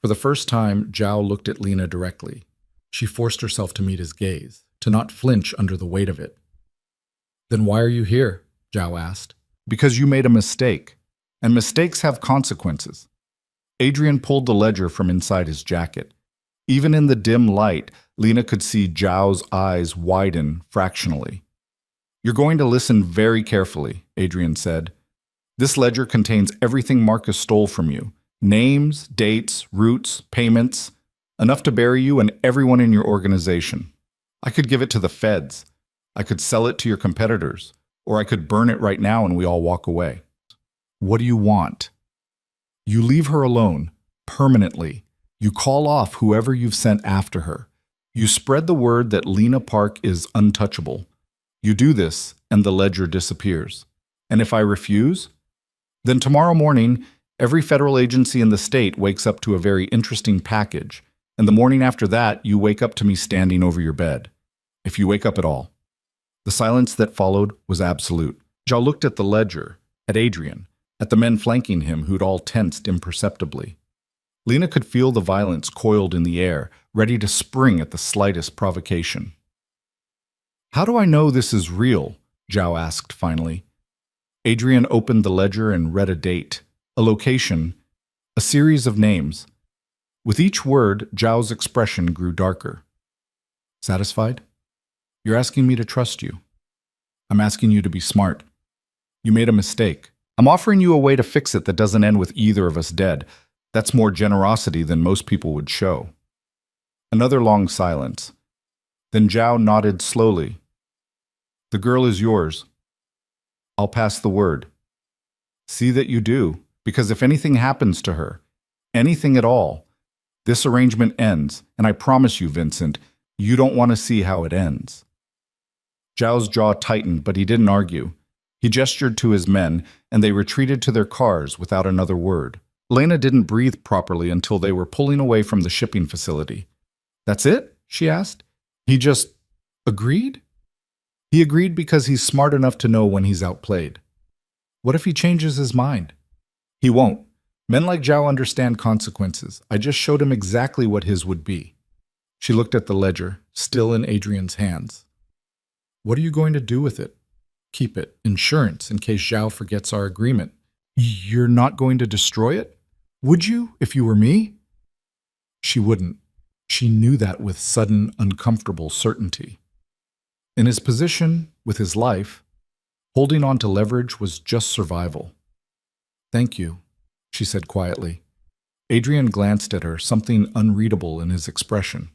For the first time, Zhao looked at Lena directly. She forced herself to meet his gaze, to not flinch under the weight of it. Then why are you here? Zhao asked. Because you made a mistake, and mistakes have consequences. Adrian pulled the ledger from inside his jacket. Even in the dim light, Lena could see Zhao's eyes widen fractionally. You're going to listen very carefully, Adrian said. This ledger contains everything Marcus stole from you. Names, dates, routes, payments. Enough to bury you and everyone in your organization. I could give it to the feds. I could sell it to your competitors. Or I could burn it right now and we all walk away. What do you want? You leave her alone, permanently. You call off whoever you've sent after her. You spread the word that Lena Park is untouchable. You do this, and the ledger disappears. And if I refuse? Then tomorrow morning, every federal agency in the state wakes up to a very interesting package, and the morning after that, you wake up to me standing over your bed. If you wake up at all. The silence that followed was absolute. Zhao looked at the ledger, at Adrian, at the men flanking him who'd all tensed imperceptibly. Lena could feel the violence coiled in the air, ready to spring at the slightest provocation. "How do I know this is real?" Zhao asked finally. Adrian opened the ledger and read a date, a location, a series of names. With each word, Zhao's expression grew darker. "Satisfied? You're asking me to trust you. I'm asking you to be smart. You made a mistake. I'm offering you a way to fix it that doesn't end with either of us dead. That's more generosity than most people would show." Another long silence. Then Zhao nodded slowly. "The girl is yours. I'll pass the word. See that you do, because if anything happens to her, anything at all, this arrangement ends, and I promise you, Vincent, you don't want to see how it ends." Zhao's jaw tightened, but he didn't argue. He gestured to his men, and they retreated to their cars without another word. Lena didn't breathe properly until they were pulling away from the shipping facility. "That's it?" she asked. "He just agreed?" "He agreed because he's smart enough to know when he's outplayed. What if he changes his mind?" "He won't. Men like Zhao understand consequences. I just showed him exactly what his would be." She looked at the ledger, still in Adrian's hands. "What are you going to do with it?" "Keep it. Insurance, in case Zhao forgets our agreement." "You're not going to destroy it? Would you, if you were me?" She wouldn't. She knew that with sudden, uncomfortable certainty. In his position, with his life, holding on to leverage was just survival. "Thank you," she said quietly. Adrian glanced at her, something unreadable in his expression.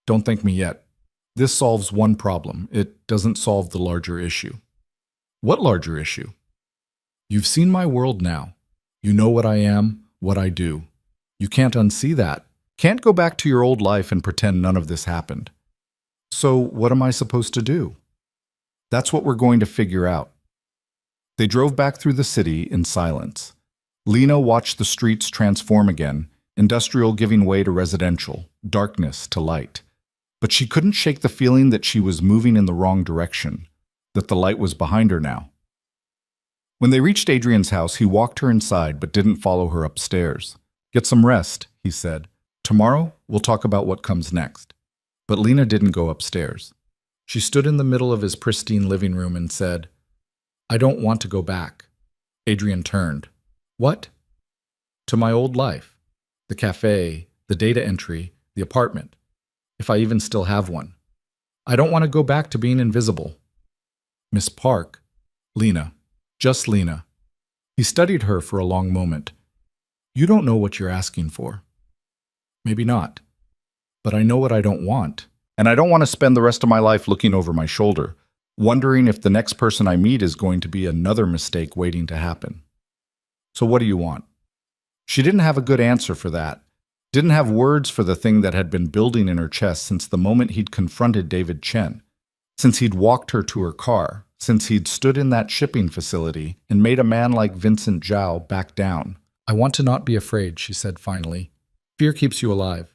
"Don't thank me yet. This solves one problem. It doesn't solve the larger issue." "What larger issue?" "You've seen my world now. You know what I am, what I do. You can't unsee that. Can't go back to your old life and pretend none of this happened. So what am I supposed to do?" "That's what we're going to figure out." They drove back through the city in silence. Lena watched the streets transform again, industrial giving way to residential, darkness to light. But she couldn't shake the feeling that she was moving in the wrong direction, that the light was behind her now. When they reached Adrian's house, he walked her inside but didn't follow her upstairs. "Get some rest," he said. "Tomorrow, we'll talk about what comes next." But Lena didn't go upstairs. She stood in the middle of his pristine living room and said, "I don't want to go back." Adrian turned. "What?" "To my old life. The cafe, the data entry, the apartment. If I even still have one. I don't want to go back to being invisible." "Miss Park." "Lena. Just Lena." He studied her for a long moment. "You don't know what you're asking for." "Maybe not. But I know what I don't want. And I don't want to spend the rest of my life looking over my shoulder, wondering if the next person I meet is going to be another mistake waiting to happen. So what do you want?" She didn't have a good answer for that. Didn't have words for the thing that had been building in her chest since the moment he'd confronted David Chen, since he'd walked her to her car, since he'd stood in that shipping facility and made a man like Vincent Zhao back down. "I want to not be afraid," she said finally. "Fear keeps you alive."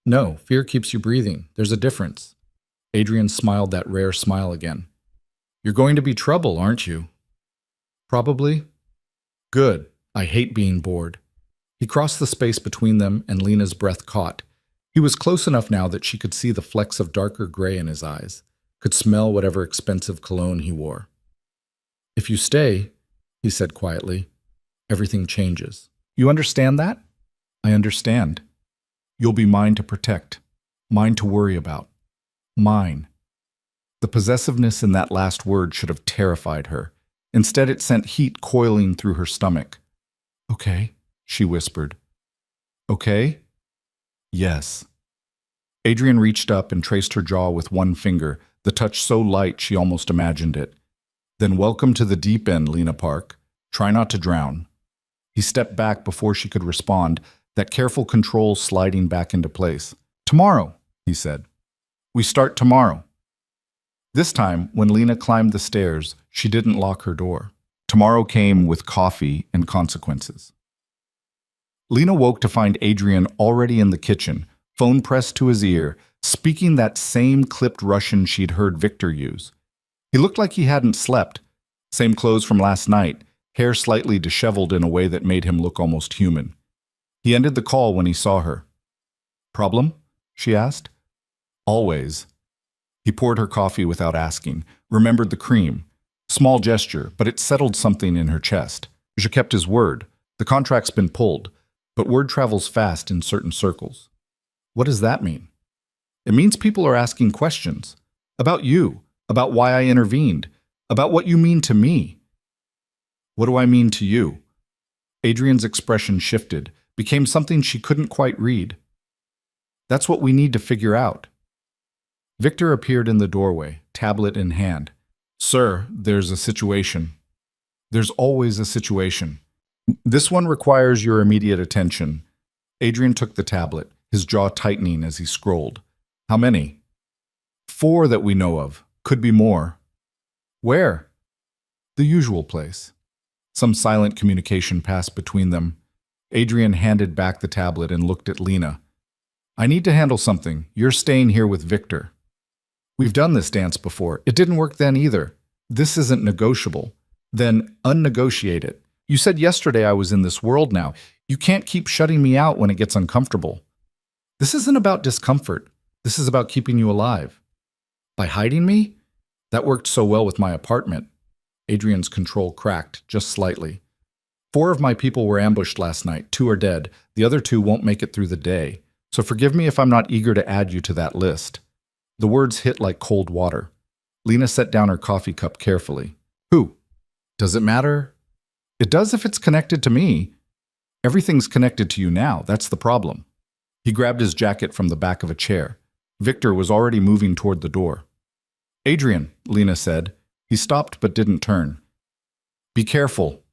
"No, fear keeps you breathing. There's a difference." Adrian smiled that rare smile again. "You're going to be trouble, aren't you?" "Probably." "Good. I hate being bored." He crossed the space between them, and Lena's breath caught. He was close enough now that she could see the flecks of darker gray in his eyes, could smell whatever expensive cologne he wore. "If you stay," he said quietly, "everything changes. You understand that?" "I understand. You'll be mine to protect, mine to worry about. Mine." The possessiveness in that last word should have terrified her. Instead, it sent heat coiling through her stomach. "Okay," she whispered. "Okay?" "Yes." Adrian reached up and traced her jaw with one finger, the touch so light she almost imagined it. "Then welcome to the deep end, Lena Park. Try not to drown." He stepped back before she could respond, that careful control sliding back into place. "Tomorrow," he said. "We start tomorrow." This time, when Lena climbed the stairs, she didn't lock her door. Tomorrow came with coffee and consequences. Lena woke to find Adrian already in the kitchen, phone pressed to his ear, speaking that same clipped Russian she'd heard Victor use. He looked like he hadn't slept. Same clothes from last night, hair slightly disheveled in a way that made him look almost human. He ended the call when he saw her. "Problem?" she asked. "Always." He poured her coffee without asking, remembered the cream. Small gesture, but it settled something in her chest. Je kept his word. The contract's been pulled, but word travels fast in certain circles. What does that mean? It means people are asking questions. About you, about why I intervened, about what you mean to me. What do I mean to you? Adrian's expression shifted, became something she couldn't quite read. That's what we need to figure out. Victor appeared in the doorway, tablet in hand. "Sir, there's a situation." "There's always a situation. This one requires your immediate attention." Adrian took the tablet, his jaw tightening as he scrolled. "How many?" "4 that we know of. Could be more." "Where?" "The usual place." Some silent communication passed between them. Adrian handed back the tablet and looked at Lena. "I need to handle something. You're staying here with Victor." "We've done this dance before. It didn't work then either. This isn't negotiable." "Then unnegotiate it. You said yesterday I was in this world now. You can't keep shutting me out when it gets uncomfortable." "This isn't about discomfort. This is about keeping you alive." "By hiding me?" "That worked so well with my apartment." Adrian's control cracked, just slightly. 4 of my people were ambushed last night. 2 are dead. The other 2 won't make it through the day. So forgive me if I'm not eager to add you to that list. The words hit like cold water. Lena set down her coffee cup carefully. "Who? Does it matter?" "It does if it's connected to me." "Everything's connected to you now. That's the problem." He grabbed his jacket from the back of a chair. Victor was already moving toward the door. "Adrian," Lena said. He stopped but didn't turn. "Be careful."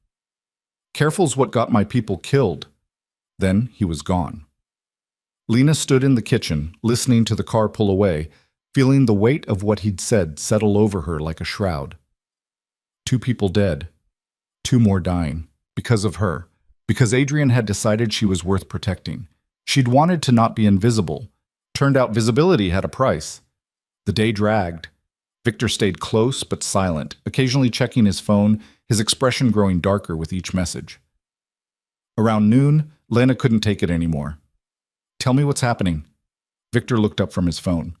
"Careful's what got my people killed." Then he was gone. Lena stood in the kitchen, listening to the car pull away, feeling the weight of what he'd said settle over her like a shroud. 2 people dead. 2 more dying. Because of her. Because Adrian had decided she was worth protecting. She'd wanted to not be invisible. Turned out visibility had a price. The day dragged. Victor stayed close but silent, occasionally checking his phone, his expression growing darker with each message. Around noon, Lena couldn't take it anymore. "Tell me what's happening." Victor looked up from his phone.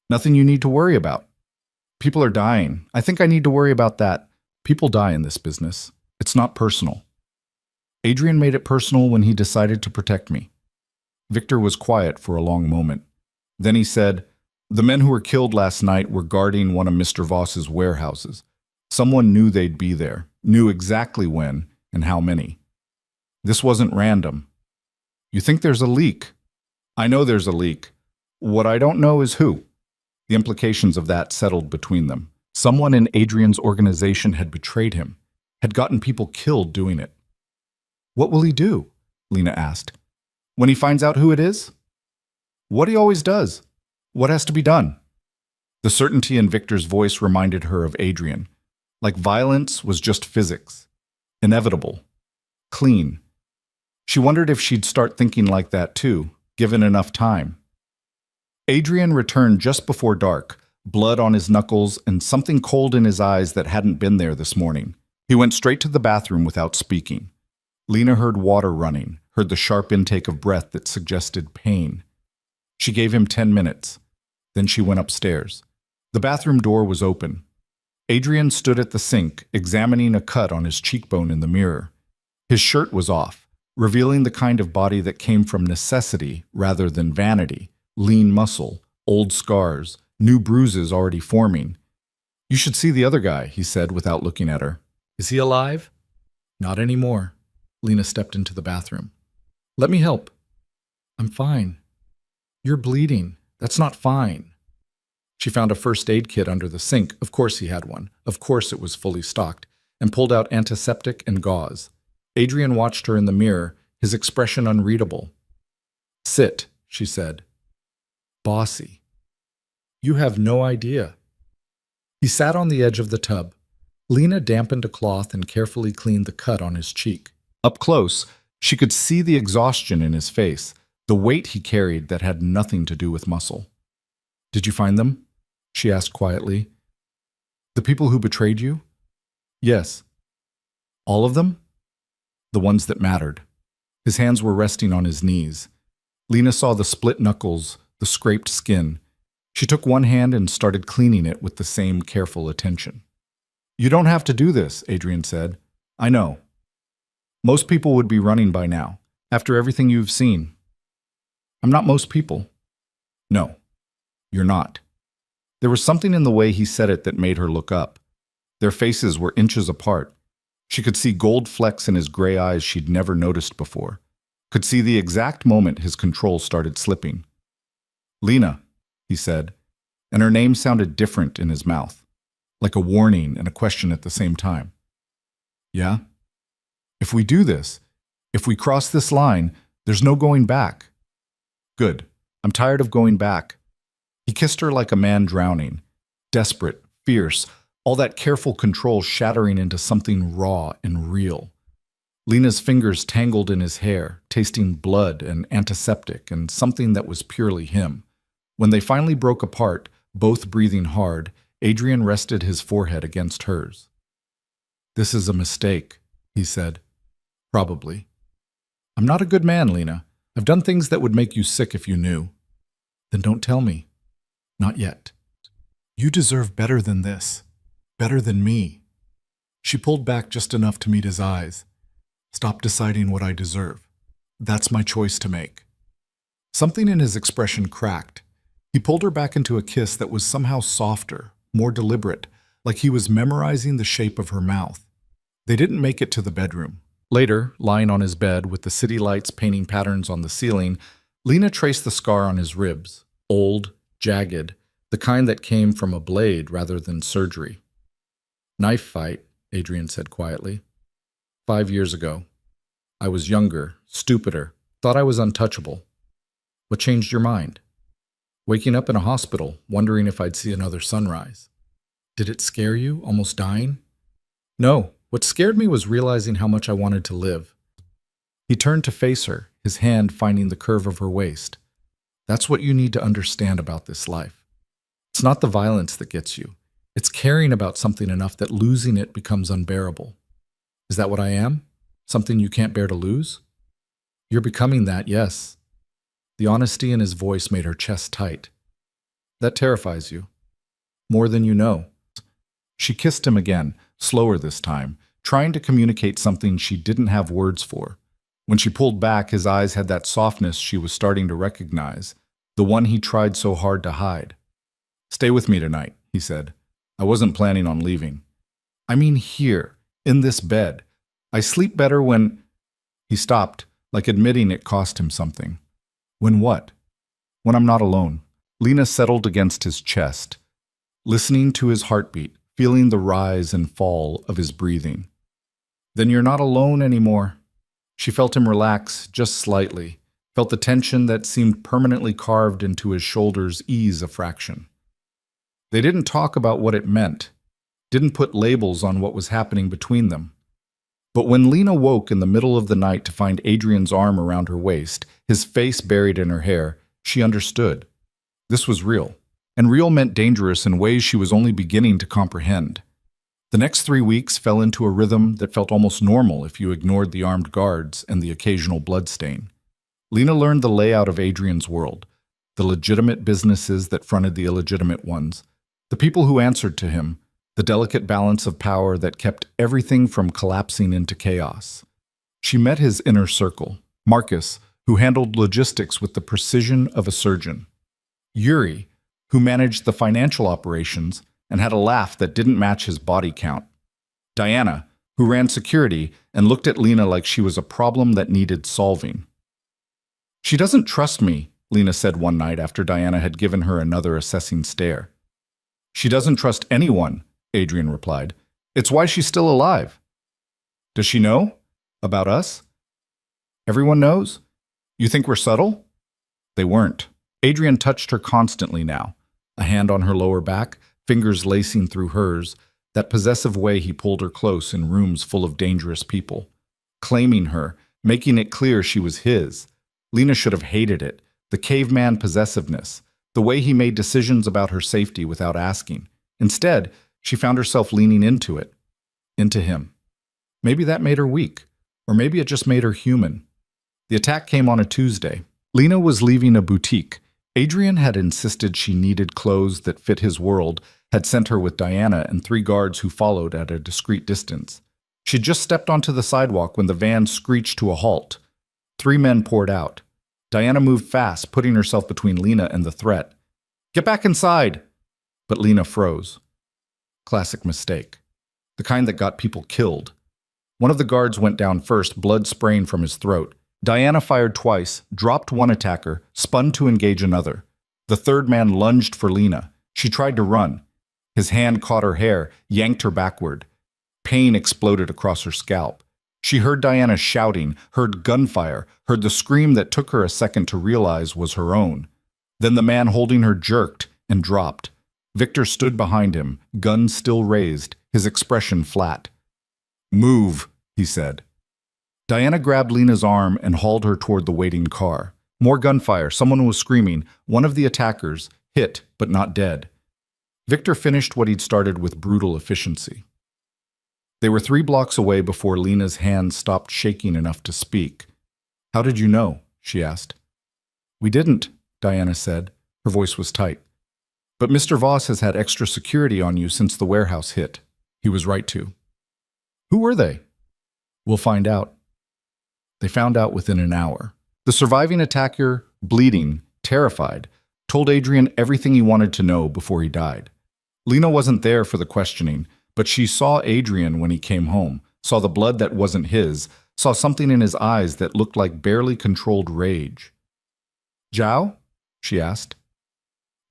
"Nothing you need to worry about." "People are dying. I think I need to worry about that." "People die in this business. It's not personal." Adrian made it personal when he decided to protect me. Victor was quiet for a long moment. Then he said, "The men who were killed last night were guarding one of Mr. Voss's warehouses. Someone knew they'd be there, knew exactly when and how many. This wasn't random." "You think there's a leak?" "I know there's a leak. What I don't know is who." The implications of that settled between them. Someone in Adrian's organization had betrayed him, had gotten people killed doing it. "What will he do?" Lena asked. "When he finds out who it is?" "What he always does. What has to be done?" The certainty in Victor's voice reminded her of Adrian. Like violence was just physics. Inevitable. Clean. She wondered if she'd start thinking like that too, given enough time. Adrian returned just before dark, blood on his knuckles and something cold in his eyes that hadn't been there this morning. He went straight to the bathroom without speaking. Lena heard water running, heard the sharp intake of breath that suggested pain. She gave him 10 minutes. Then she went upstairs. The bathroom door was open. Adrian stood at the sink, examining a cut on his cheekbone in the mirror. His shirt was off, revealing the kind of body that came from necessity rather than vanity. Lean muscle, old scars, new bruises already forming. "You should see the other guy," he said without looking at her. "Is he alive?" "Not anymore." Lena stepped into the bathroom. "Let me help." "I'm fine." "You're bleeding. That's not fine." She found a first aid kit under the sink. Of course he had one. Of course it was fully stocked. And pulled out antiseptic and gauze. Adrian watched her in the mirror, his expression unreadable. "Sit," she said. "Bossy. You have no idea." He sat on the edge of the tub. Lena dampened a cloth and carefully cleaned the cut on his cheek. Up close, she could see the exhaustion in his face, the weight he carried that had nothing to do with muscle. "Did you find them?" she asked quietly. The people who betrayed you? Yes. All of them? The ones that mattered. His hands were resting on his knees. Lena saw the split knuckles, the scraped skin. She took one hand and started cleaning it with the same careful attention. You don't have to do this, Adrian said. I know. Most people would be running by now, after everything you've seen. I'm not most people. No, you're not. There was something in the way he said it that made her look up. Their faces were inches apart. She could see gold flecks in his gray eyes she'd never noticed before. Could see the exact moment his control started slipping. Lena, he said, and her name sounded different in his mouth, like a warning and a question at the same time. Yeah? If we do this, if we cross this line, there's no going back. Good. I'm tired of going back. He kissed her like a man drowning, desperate, fierce, all that careful control shattering into something raw and real. Lena's fingers tangled in his hair, tasting blood and antiseptic and something that was purely him. When they finally broke apart, both breathing hard, Adrian rested his forehead against hers. This is a mistake, he said. Probably. I'm not a good man, Lena. I've done things that would make you sick if you knew. Then don't tell me. Not yet. You deserve better than this. Better than me. She pulled back just enough to meet his eyes. Stop deciding what I deserve. That's my choice to make. Something in his expression cracked. He pulled her back into a kiss that was somehow softer, more deliberate, like he was memorizing the shape of her mouth. They didn't make it to the bedroom. Later, lying on his bed with the city lights painting patterns on the ceiling, Lena traced the scar on his ribs, old, jagged, the kind that came from a blade rather than surgery. Knife fight, Adrian said quietly. 5 years ago. I was younger, stupider, thought I was untouchable. What changed your mind? Waking up in a hospital, wondering if I'd see another sunrise. Did it scare you, almost dying? No, what scared me was realizing how much I wanted to live. He turned to face her, his hand finding the curve of her waist. That's what you need to understand about this life. It's not the violence that gets you. It's caring about something enough that losing it becomes unbearable. Is that what I am? Something you can't bear to lose? You're becoming that, yes. The honesty in his voice made her chest tight. That terrifies you. More than you know. She kissed him again, slower this time, trying to communicate something she didn't have words for. When she pulled back, his eyes had that softness she was starting to recognize, the one he tried so hard to hide. Stay with me tonight, he said. I wasn't planning on leaving. I mean here, in this bed. I sleep better when… He stopped, like admitting it cost him something. When what? When I'm not alone. Lena settled against his chest, listening to his heartbeat, feeling the rise and fall of his breathing. Then you're not alone anymore. She felt him relax just slightly, felt the tension that seemed permanently carved into his shoulders ease a fraction. They didn't talk about what it meant, didn't put labels on what was happening between them. But when Lena woke in the middle of the night to find Adrian's arm around her waist, his face buried in her hair, she understood. This was real, and real meant dangerous in ways she was only beginning to comprehend. The next 3 weeks fell into a rhythm that felt almost normal if you ignored the armed guards and the occasional bloodstain. Lena learned the layout of Adrian's world, the legitimate businesses that fronted the illegitimate ones, the people who answered to him, the delicate balance of power that kept everything from collapsing into chaos. She met his inner circle, Marcus, who handled logistics with the precision of a surgeon, Yuri, who managed the financial operations and had a laugh that didn't match his body count, Diana, who ran security and looked at Lena like she was a problem that needed solving. She doesn't trust me, Lena said one night after Diana had given her another assessing stare. She doesn't trust anyone, Adrian replied. It's why she's still alive. Does she know? About us? Everyone knows? You think we're subtle? They weren't. Adrian touched her constantly now, a hand on her lower back, fingers lacing through hers, that possessive way he pulled her close in rooms full of dangerous people, claiming her, making it clear she was his. Lena should have hated it, the caveman possessiveness, the way he made decisions about her safety without asking. Instead, She found herself leaning into it, into him. Maybe that made her weak, or maybe it just made her human. The attack came on a Tuesday. Lena was leaving a boutique. Adrian had insisted she needed clothes that fit his world, had sent her with Diana and 3 guards who followed at a discreet distance. She'd just stepped onto the sidewalk when the van screeched to a halt. 3 men poured out. Diana moved fast, putting herself between Lena and the threat. "Get back inside!" But Lena froze. Classic mistake. The kind that got people killed. One of the guards went down first, blood spraying from his throat. Diana fired twice, dropped one attacker, spun to engage another. The 3rd man lunged for Lena. She tried to run. His hand caught her hair, yanked her backward. Pain exploded across her scalp. She heard Diana shouting, heard gunfire, heard the scream that took her a second to realize was her own. Then the man holding her jerked and dropped. Victor stood behind him, gun still raised, his expression flat. "Move," he said. Diana grabbed Lena's arm and hauled her toward the waiting car. More gunfire, someone was screaming, one of the attackers, hit but not dead. Victor finished what he'd started with brutal efficiency. They were 3 blocks away before Lena's hand stopped shaking enough to speak. "How did you know?" she asked. "We didn't," Diana said. Her voice was tight. "But Mr. Voss has had extra security on you since the warehouse hit." He was right to. "Who were they?" "We'll find out." They found out within an hour. The surviving attacker, bleeding, terrified, told Adrian everything he wanted to know before he died. Lena wasn't there for the questioning, but she saw Adrian when he came home, saw the blood that wasn't his, saw something in his eyes that looked like barely controlled rage. "Zhao?" she asked.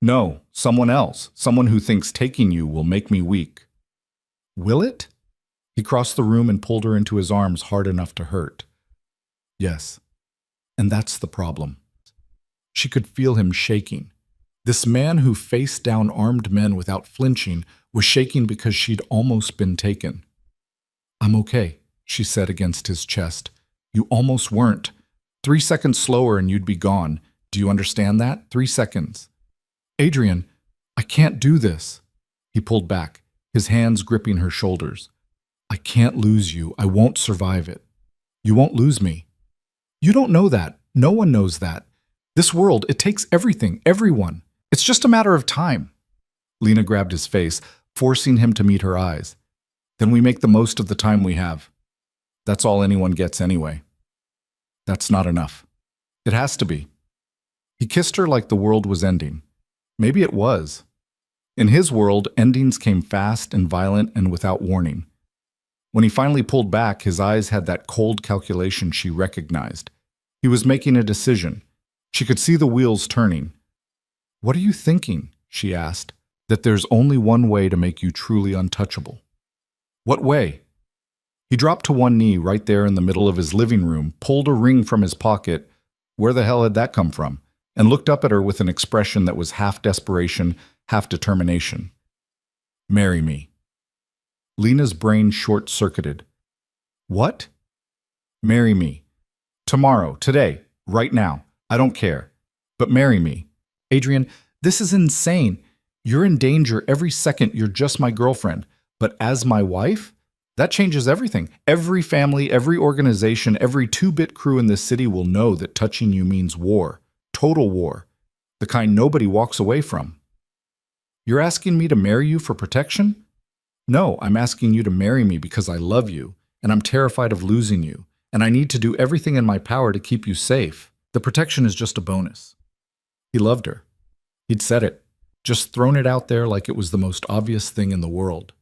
"No, someone else, someone who thinks taking you will make me weak." "Will it?" He crossed the room and pulled her into his arms hard enough to hurt. "Yes, and that's the problem." She could feel him shaking. This man who faced down armed men without flinching was shaking because she'd almost been taken. "I'm okay," she said against his chest. "You almost weren't. 3 seconds slower and you'd be gone. Do you understand that? 3 seconds. "Adrian, I can't do this." He pulled back, his hands gripping her shoulders. "I can't lose you. I won't survive it." "You won't lose me." "You don't know that. No one knows that. This world, it takes everything, everyone. It's just a matter of time." Lena grabbed his face, forcing him to meet her eyes. "Then we make the most of the time we have. That's all anyone gets anyway." "That's not enough." "It has to be." He kissed her like the world was ending. Maybe it was. In his world, endings came fast and violent and without warning. When he finally pulled back, his eyes had that cold calculation she recognized. He was making a decision. She could see the wheels turning. "What are you thinking?" she asked. "That there's only one way to make you truly untouchable." "What way?" He dropped to one knee right there in the middle of his living room, pulled a ring from his pocket. Where the hell had that come from? And looked up at her with an expression that was half desperation, half determination. "Marry me." Lena's brain short-circuited. "What?" "Marry me. Tomorrow, today, right now. I don't care. But marry me." "Adrian, this is insane. You're in danger every second. You're just my girlfriend. But as my wife? That changes everything. Every family, every organization, every 2-bit crew in this city will know that touching you means war. Total war. The kind nobody walks away from." "You're asking me to marry you for protection?" "No, I'm asking you to marry me because I love you, and I'm terrified of losing you, and I need to do everything in my power to keep you safe. The protection is just a bonus." He loved her. He'd said it, just thrown it out there like it was the most obvious thing in the world.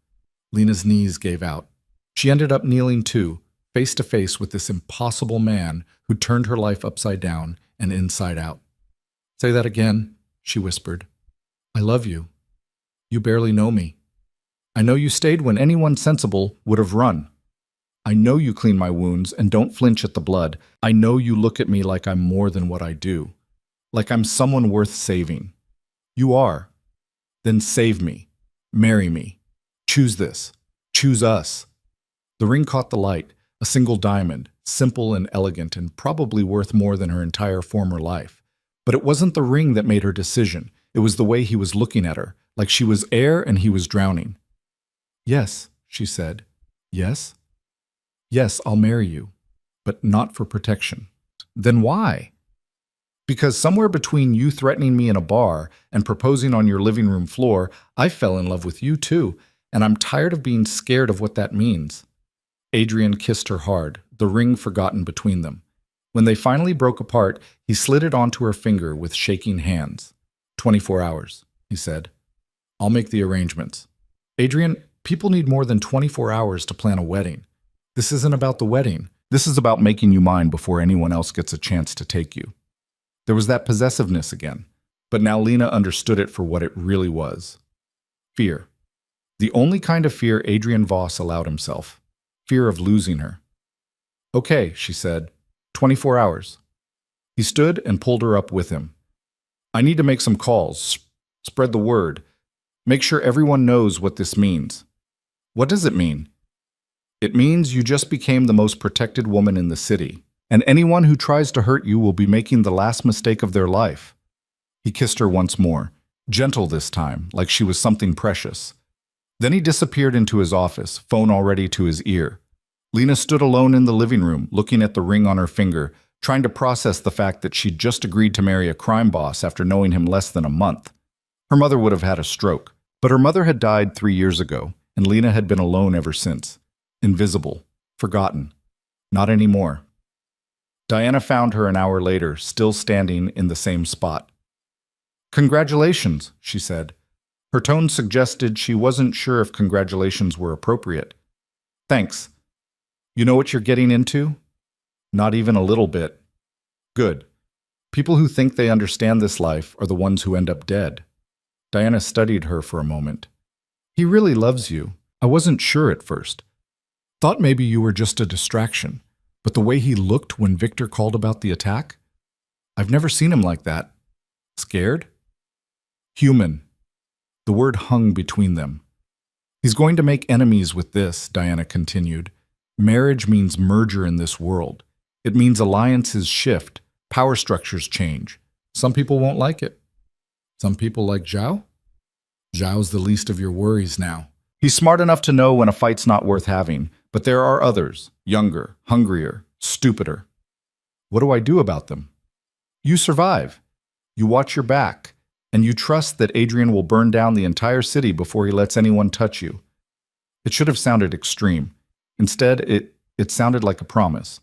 Lena's knees gave out. She ended up kneeling too, face to face with this impossible man who turned her life upside down and inside out. "Say that again," she whispered. "I love you. You barely know me. I know you stayed when anyone sensible would have run. I know you clean my wounds and don't flinch at the blood. I know you look at me like I'm more than what I do, like I'm someone worth saving. You are. Then save me. Marry me. Choose this. Choose us." The ring caught the light, a single diamond, simple and elegant and probably worth more than her entire former life. But it wasn't the ring that made her decision. It was the way he was looking at her, like she was air and he was drowning. Yes, she said. Yes? Yes, I'll marry you, but not for protection. Then why? Because somewhere between you threatening me in a bar and proposing on your living room floor, I fell in love with you too, and I'm tired of being scared of what that means. Adrian kissed her hard, the ring forgotten between them. When they finally broke apart, he slid it onto her finger with shaking hands. 24 hours, he said. I'll make the arrangements. Adrian, people need more than 24 hours to plan a wedding. This isn't about the wedding. This is about making you mine before anyone else gets a chance to take you. There was that possessiveness again, but now Lena understood it for what it really was. Fear. The only kind of fear Adrian Voss allowed himself. Fear of losing her. Okay, she said. 24 hours. He stood and pulled her up with him. I need to make some calls. Spread the word. Make sure everyone knows what this means. What does it mean? It means you just became the most protected woman in the city, and anyone who tries to hurt you will be making the last mistake of their life. He kissed her once more, gentle this time, like she was something precious. Then he disappeared into his office, phone already to his ear. Lena stood alone in the living room, looking at the ring on her finger, trying to process the fact that she'd just agreed to marry a crime boss after knowing him less than a month. Her mother would have had a stroke, but her mother had died 3 years ago, and Lena had been alone ever since. Invisible. Forgotten. Not anymore. Diana found her an hour later, still standing in the same spot. Congratulations, she said. Her tone suggested she wasn't sure if congratulations were appropriate. Thanks. You know what you're getting into? Not even a little bit. Good. People who think they understand this life are the ones who end up dead. Diana studied her for a moment. He really loves you. I wasn't sure at first. Thought maybe you were just a distraction, but the way he looked when Victor called about the attack? I've never seen him like that. Scared? Human. The word hung between them. He's going to make enemies with this, Diana continued. Marriage means merger in this world. It means alliances shift, power structures change. Some people won't like it. Some people like Zhao? Zhao's the least of your worries now. He's smart enough to know when a fight's not worth having, but there are others, younger, hungrier, stupider. What do I do about them? You survive. You watch your back, and you trust that Adrian will burn down the entire city before he lets anyone touch you. It should have sounded extreme. Instead, it sounded like a promise.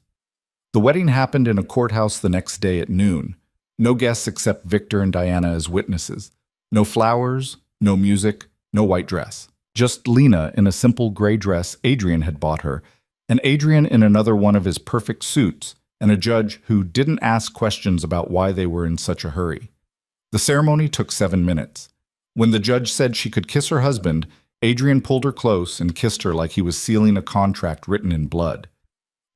The wedding happened in a courthouse the next day at noon. No guests except Victor and Diana as witnesses. No flowers, no music, no white dress. Just Lena in a simple gray dress Adrian had bought her, and Adrian in another one of his perfect suits, and a judge who didn't ask questions about why they were in such a hurry. The ceremony took 7 minutes. When the judge said she could kiss her husband, Adrian pulled her close and kissed her like he was sealing a contract written in blood.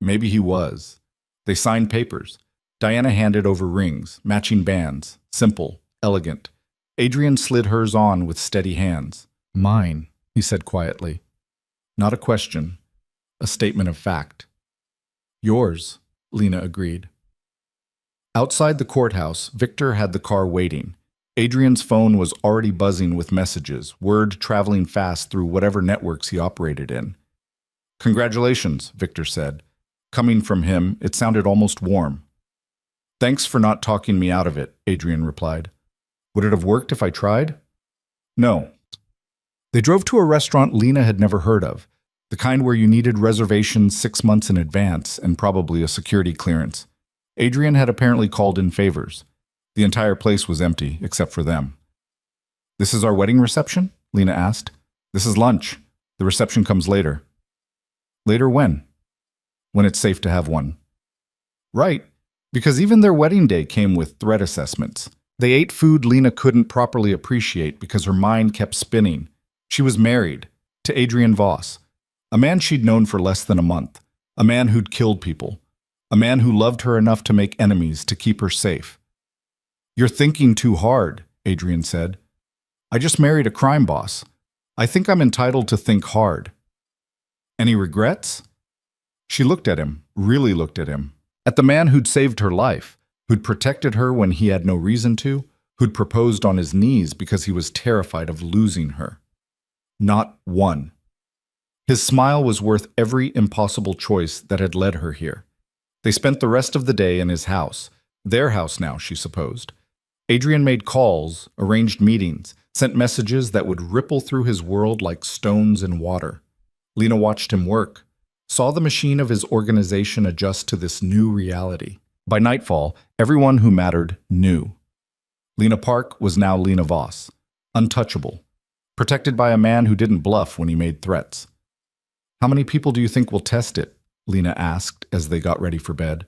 Maybe he was. They signed papers. Diana handed over rings, matching bands, simple, elegant. Adrian slid hers on with steady hands. Mine, he said quietly. Not a question, a statement of fact. Yours, Lena agreed. Outside the courthouse, Victor had the car waiting. Adrian's phone was already buzzing with messages, word traveling fast through whatever networks he operated in. Congratulations, Victor said. Coming from him, it sounded almost warm. Thanks for not talking me out of it, Adrian replied. Would it have worked if I tried? No. They drove to a restaurant Lena had never heard of, the kind where you needed reservations 6 months in advance and probably a security clearance. Adrian had apparently called in favors. The entire place was empty, except for them. This is our wedding reception? Lena asked. This is lunch. The reception comes later. Later when? When it's safe to have one. Right, because even their wedding day came with threat assessments. They ate food Lena couldn't properly appreciate because her mind kept spinning. She was married to Adrian Voss, a man she'd known for less than a month, a man who'd killed people, a man who loved her enough to make enemies to keep her safe. You're thinking too hard, Adrian said. I just married a crime boss. I think I'm entitled to think hard. Any regrets? She looked at him, really looked at him, at the man who'd saved her life, who'd protected her when he had no reason to, who'd proposed on his knees because he was terrified of losing her. Not one. His smile was worth every impossible choice that had led her here. They spent the rest of the day in his house. Their house now, she supposed. Adrian made calls, arranged meetings, sent messages that would ripple through his world like stones in water. Lena watched him work, saw the machine of his organization adjust to this new reality. By nightfall, everyone who mattered knew. Lena Park was now Lena Voss, untouchable, protected by a man who didn't bluff when he made threats. "How many people do you think will test it?" Lena asked as they got ready for bed.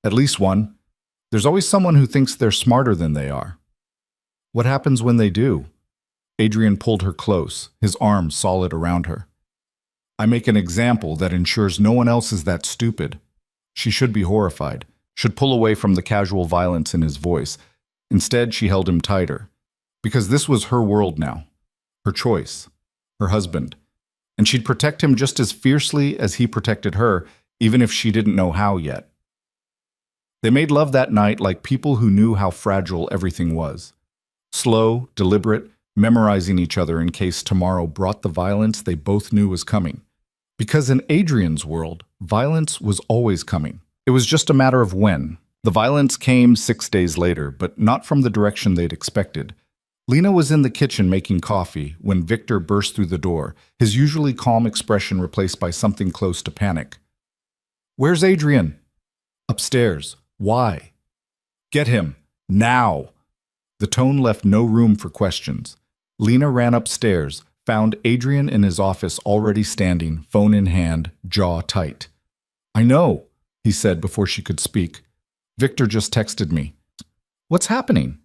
"At least one. There's always someone who thinks they're smarter than they are." "What happens when they do?" Adrian pulled her close, his arms solid around her. "I make an example that ensures no one else is that stupid." She should be horrified, should pull away from the casual violence in his voice. Instead, she held him tighter. Because this was her world now, her choice, her husband. And she'd protect him just as fiercely as he protected her, even if she didn't know how yet. They made love that night like people who knew how fragile everything was. Slow, deliberate, memorizing each other in case tomorrow brought the violence they both knew was coming. Because in Adrian's world, violence was always coming. It was just a matter of when. The violence came 6 days later, but not from the direction they'd expected. Lena was in the kitchen making coffee when Victor burst through the door, his usually calm expression replaced by something close to panic. "Where's Adrian?" "Upstairs." "Why?" "Get him. Now." The tone left no room for questions. Lena ran upstairs, found Adrian in his office already standing, phone in hand, jaw tight. "I know," he said before she could speak. "Victor just texted me." "What's happening?"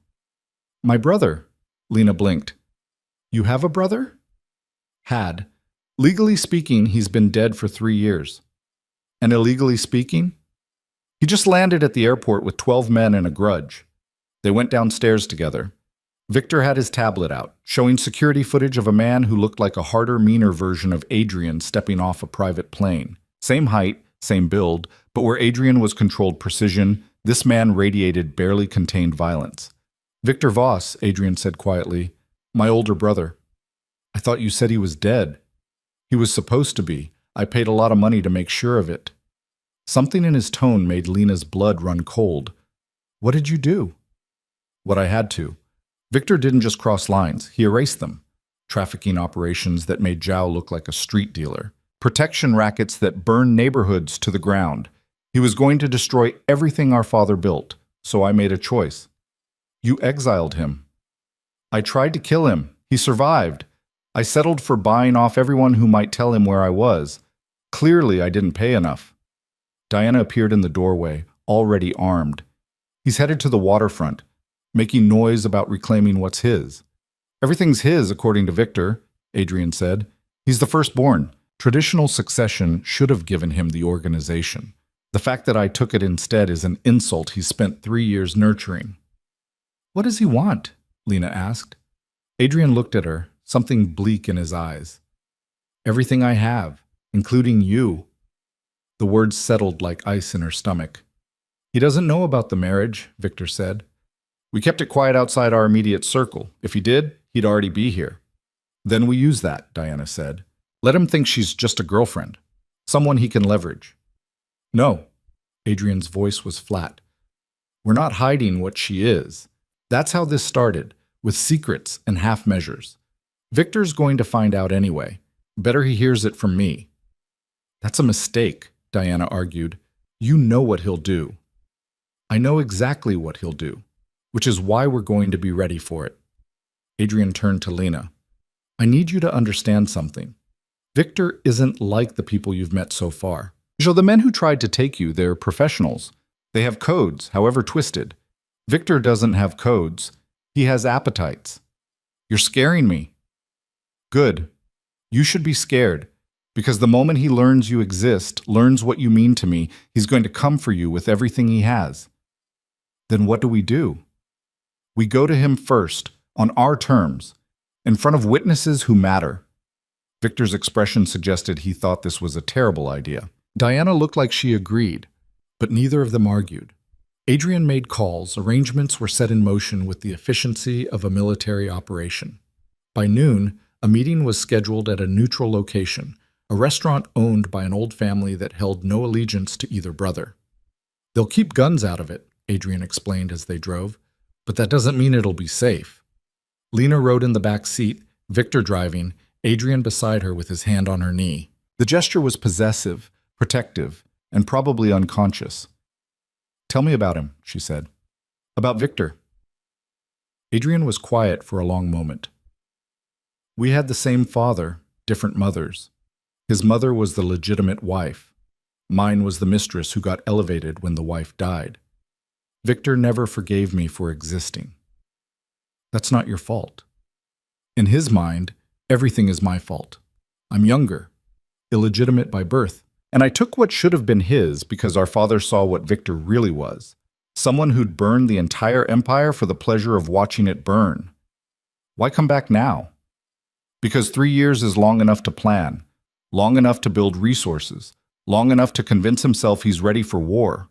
"My brother." Lena blinked. "You have a brother?" "Had. Legally speaking, he's been dead for 3 years. And illegally speaking? He just landed at the airport with 12 men and a grudge. They went downstairs together. Victor had his tablet out, showing security footage of a man who looked like a harder, meaner version of Adrian stepping off a private plane. Same height, same build, but where Adrian was controlled precision, this man radiated barely contained violence. "Victor Voss," Adrian said quietly. "My older brother." "I thought you said he was dead." "He was supposed to be. I paid a lot of money to make sure of it." Something in his tone made Lena's blood run cold. "What did you do?" "What I had to. Victor didn't just cross lines, he erased them. Trafficking operations that made Zhao look like a street dealer. Protection rackets that burned neighborhoods to the ground. He was going to destroy everything our father built, so I made a choice." "You exiled him." "I tried to kill him. He survived. I settled for buying off everyone who might tell him where I was. Clearly, I didn't pay enough." Diana appeared in the doorway, already armed. "He's headed to the waterfront, making noise about reclaiming what's his." "Everything's his, according to Victor," Adrian said. "He's the firstborn. Traditional succession should have given him the organization. The fact that I took it instead is an insult he spent 3 years nurturing." "What does he want?" Lena asked. Adrian looked at her, something bleak in his eyes. "Everything I have, including you." The words settled like ice in her stomach. "He doesn't know about the marriage," Victor said. "We kept it quiet outside our immediate circle. If he did, he'd already be here." "Then we use that," Diana said. "Let him think she's just a girlfriend, someone he can leverage." "No." Adrian's voice was flat. "We're not hiding what she is. That's how this started, with secrets and half measures. Victor's going to find out anyway. Better he hears it from me." "That's a mistake," Diana argued. "You know what he'll do." "I know exactly what he'll do, which is why we're going to be ready for it." Adrian turned to Lena. "I need you to understand something. Victor isn't like the people you've met so far. So the men who tried to take you, they're professionals. They have codes, however twisted. Victor doesn't have codes. He has appetites." "You're scaring me." "Good. You should be scared, because the moment he learns you exist, learns what you mean to me, he's going to come for you with everything he has." "Then what do we do?" "We go to him first, on our terms, in front of witnesses who matter." Victor's expression suggested he thought this was a terrible idea. Diana looked like she agreed, but neither of them argued. Adrian made calls, arrangements were set in motion with the efficiency of a military operation. By noon, a meeting was scheduled at a neutral location, a restaurant owned by an old family that held no allegiance to either brother. They'll keep guns out of it, Adrian explained as they drove, but that doesn't mean it'll be safe. Lena rode in the back seat, Victor driving, Adrian beside her with his hand on her knee. The gesture was possessive, protective, and probably unconscious. "Tell me about him," she said. "About Victor." Adrian was quiet for a long moment. "We had the same father, different mothers. His mother was the legitimate wife. Mine was the mistress who got elevated when the wife died. Victor never forgave me for existing. That's not your fault. In his mind, everything is my fault. I'm younger, illegitimate by birth, and I took what should have been his because our father saw what Victor really was. Someone who'd burned the entire empire for the pleasure of watching it burn. Why come back now? Because 3 years is long enough to plan, long enough to build resources, long enough to convince himself he's ready for war."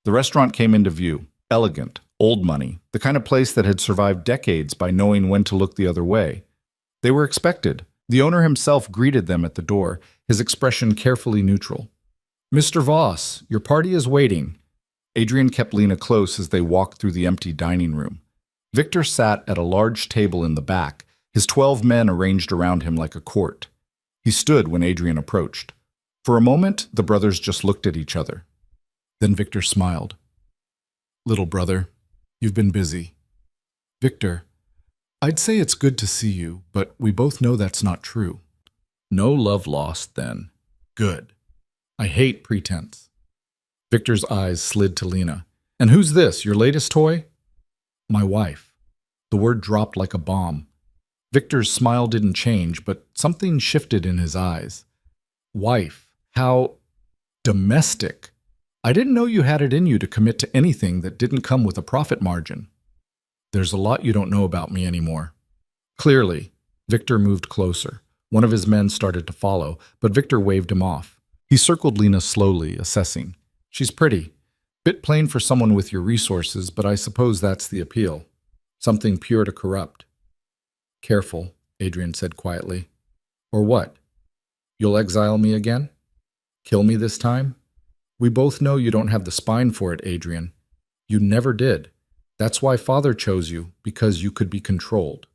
The restaurant came into view, elegant, old money, the kind of place that had survived decades by knowing when to look the other way. They were expected. The owner himself greeted them at the door, his expression carefully neutral. "Mr. Voss, your party is waiting." Adrian kept Lena close as they walked through the empty dining room. Victor sat at a large table in the back, his 12 men arranged around him like a court. He stood when Adrian approached. For a moment, the brothers just looked at each other. Then Victor smiled. "Little brother, you've been busy." "Victor, I'd say it's good to see you, but we both know that's not true." "No love lost, then. Good. I hate pretense." Victor's eyes slid to Lena. "And who's this, your latest toy?" "My wife." The word dropped like a bomb. Victor's smile didn't change, but something shifted in his eyes. "Wife. How domestic. I didn't know you had it in you to commit to anything that didn't come with a profit margin." "There's a lot you don't know about me anymore." Clearly, Victor moved closer. One of his men started to follow, but Victor waved him off. He circled Lena slowly, assessing. "She's pretty. Bit plain for someone with your resources, but I suppose that's the appeal. Something pure to corrupt." "Careful," Adrian said quietly. "Or what? You'll exile me again? Kill me this time? We both know you don't have the spine for it, Adrian. You never did. That's why Father chose you, because you could be controlled.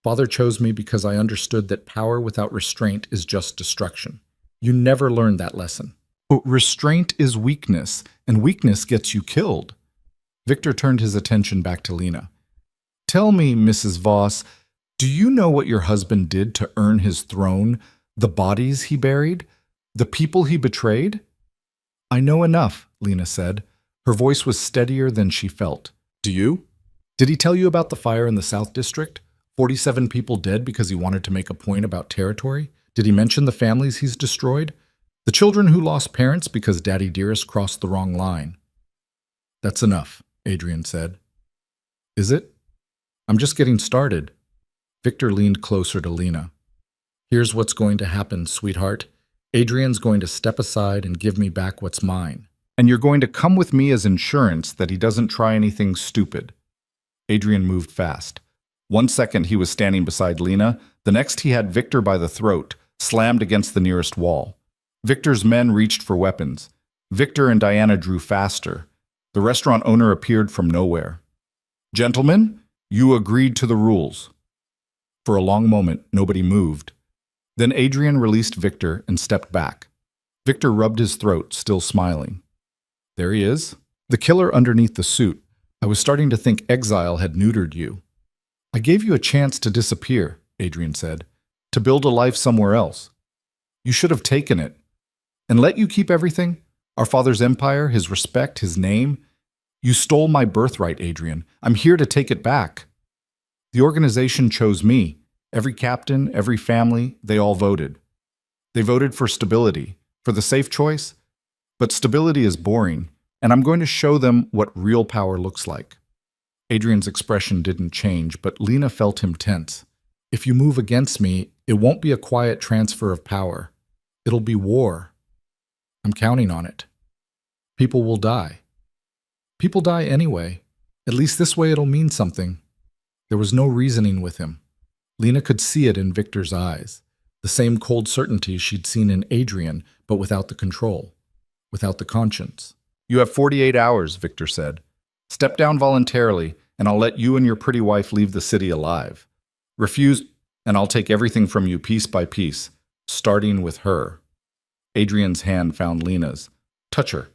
Father chose me because I understood that power without restraint is just destruction. You never learned that lesson. But restraint is weakness, and weakness gets you killed." Victor turned his attention back to Lena. "Tell me, Mrs. Voss, do you know what your husband did to earn his throne, the bodies he buried, the people he betrayed?" "I know enough," Lena said. Her voice was steadier than she felt. "Do you? Did he tell you about the fire in the South District? 47 people dead because he wanted to make a point about territory? Did he mention the families he's destroyed? The children who lost parents because Daddy Dearest crossed the wrong line?" "That's enough," Adrian said. "Is it? I'm just getting started." Victor leaned closer to Lena. "Here's what's going to happen, sweetheart. Adrian's going to step aside and give me back what's mine. And you're going to come with me as insurance that he doesn't try anything stupid." Adrian moved fast. 1 second he was standing beside Lena, the next he had Victor by the throat, slammed against the nearest wall. Victor's men reached for weapons. Victor and Diana drew faster. The restaurant owner appeared from nowhere. "Gentlemen, you agreed to the rules." For a long moment, nobody moved. Then Adrian released Victor and stepped back. Victor rubbed his throat, still smiling. "There he is. The killer underneath the suit. I was starting to think exile had neutered you." "I gave you a chance to disappear," Adrian said, "to build a life somewhere else. You should have taken it. And let you keep everything? Our father's empire, his respect, his name? You stole my birthright, Adrian. I'm here to take it back. The organization chose me. Every captain, every family, they all voted. They voted for stability, for the safe choice. But stability is boring, and I'm going to show them what real power looks like." Adrian's expression didn't change, but Lena felt him tense. "If you move against me, it won't be a quiet transfer of power. It'll be war. I'm counting on it. People will die. People die anyway. At least this way it'll mean something." There was no reasoning with him. Lena could see it in Victor's eyes. The The same cold certainty she'd seen in Adrian, but without the control, without the conscience. "You have 48 hours," Victor said. "Step down voluntarily, and I'll let you and your pretty wife leave the city alive. Refuse, and I'll take everything from you piece by piece, starting with her." Adrian's hand found Lena's. "Touch her,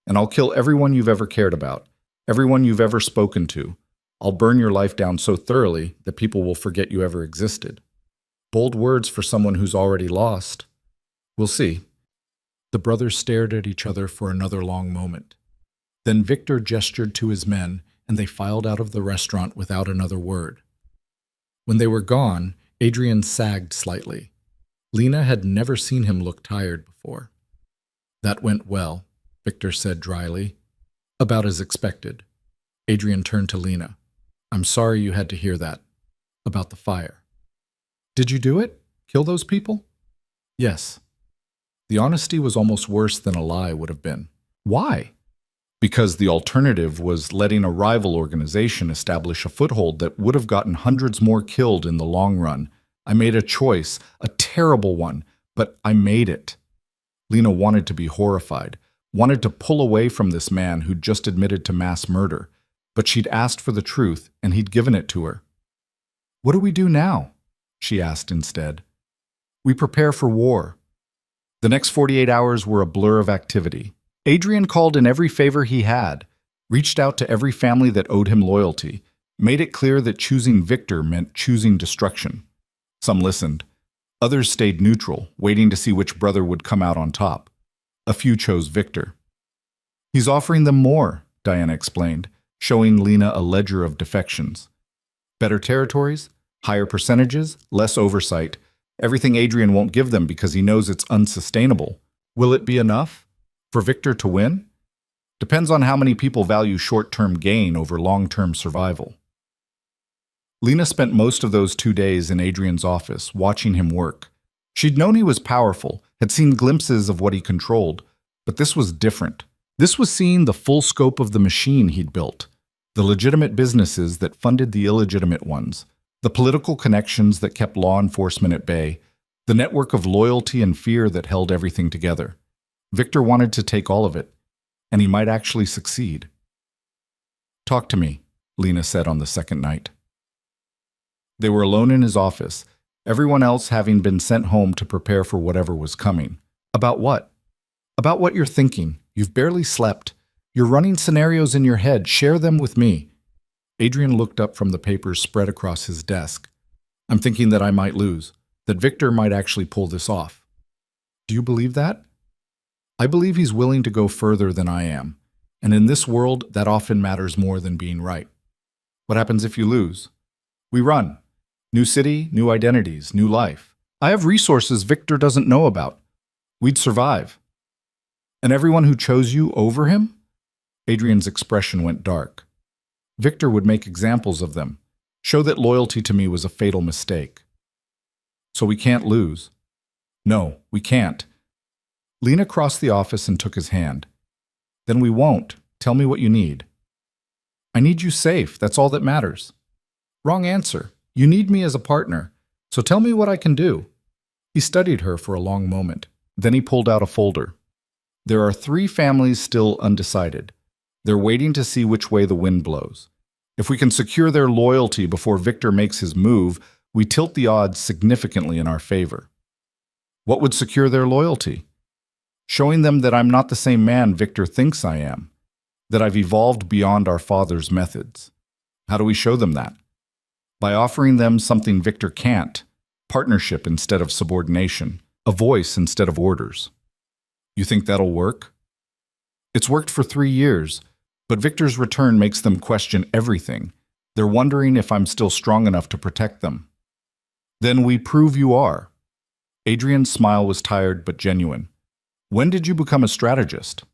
and I'll kill everyone you've ever cared about, everyone you've ever spoken to. I'll burn your life down so thoroughly that people will forget you ever existed." Bold words for someone who's already lost. "We'll see." The brothers stared at each other for another long moment. Then Victor gestured to his men, and they filed out of the restaurant without another word. When they were gone, Adrian sagged slightly. Lena had never seen him look tired before. "That went well," Victor said dryly. "About as expected." Adrian turned to Lena. "I'm sorry you had to hear that. About the fire." "Did you do it? Kill those people?" "Yes." The honesty was almost worse than a lie would have been. "Why?" "Because the alternative was letting a rival organization establish a foothold that would have gotten hundreds more killed in the long run. I made a choice, a terrible one, but I made it." Lena wanted to be horrified, wanted to pull away from this man who'd just admitted to mass murder, but she'd asked for the truth and he'd given it to her. "What do we do now?" she asked instead. "We prepare for war." The next 48 hours were a blur of activity. Adrian called in every favor he had, reached out to every family that owed him loyalty, made it clear that choosing Victor meant choosing destruction. Some listened. Others stayed neutral, waiting to see which brother would come out on top. A few chose Victor. "He's offering them more," Diana explained, showing Lena a ledger of defections. "Better territories, higher percentages, less oversight. Everything Adrian won't give them because he knows it's unsustainable. Will it be enough for Victor to win? Depends on how many people value short-term gain over long-term survival." Lena spent most of those 2 days in Adrian's office, watching him work. She'd known he was powerful, had seen glimpses of what he controlled, but this was different. This was seeing the full scope of the machine he'd built, the legitimate businesses that funded the illegitimate ones, the political connections that kept law enforcement at bay, the network of loyalty and fear that held everything together. Victor wanted to take all of it, and he might actually succeed. "Talk to me," Lena said on the second night. They were alone in his office, everyone else having been sent home to prepare for whatever was coming. "About what?" "About what you're thinking. You've barely slept. You're running scenarios in your head. Share them with me." Adrian looked up from the papers spread across his desk. "I'm thinking that I might lose, that Victor might actually pull this off." "Do you believe that?" "I believe he's willing to go further than I am, and in this world that often matters more than being right." "What happens if you lose?" "We run. New city, new identities, new life. I have resources Victor doesn't know about. We'd survive." "And everyone who chose you over him?" Adrian's expression went dark. "Victor would make examples of them, show that loyalty to me was a fatal mistake." "So we can't lose." "No, we can't." Lena crossed the office and took his hand. "Then we won't. Tell me what you need." "I need you safe. That's all that matters." "Wrong answer. You need me as a partner. So tell me what I can do." He studied her for a long moment. Then he pulled out a folder. "There are 3 families still undecided. They're waiting to see which way the wind blows. If we can secure their loyalty before Victor makes his move, we tilt the odds significantly in our favor." "What would secure their loyalty?" "Showing them that I'm not the same man Victor thinks I am, that I've evolved beyond our father's methods." "How do we show them that?" "By offering them something Victor can't, partnership instead of subordination, a voice instead of orders." "You think that'll work?" "It's worked for 3 years, but Victor's return makes them question everything. They're wondering if I'm still strong enough to protect them." "Then we prove you are." Adrian's smile was tired but genuine. "When did you become a strategist?"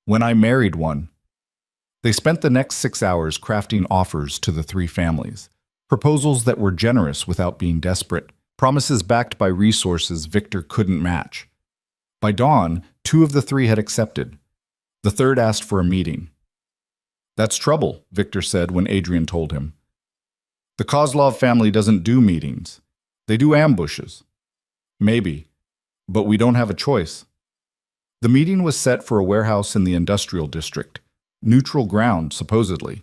"When I married one." They spent the next 6 hours crafting offers to the 3 families. Proposals that were generous without being desperate, promises backed by resources Victor couldn't match. By dawn, 2 of the 3 had accepted. The third asked for a meeting. "That's trouble," Victor said when Adrian told him. "The Kozlov family doesn't do meetings. They do ambushes." Maybe, but we don't have a choice. The meeting was set for a warehouse in the industrial district, neutral ground, supposedly.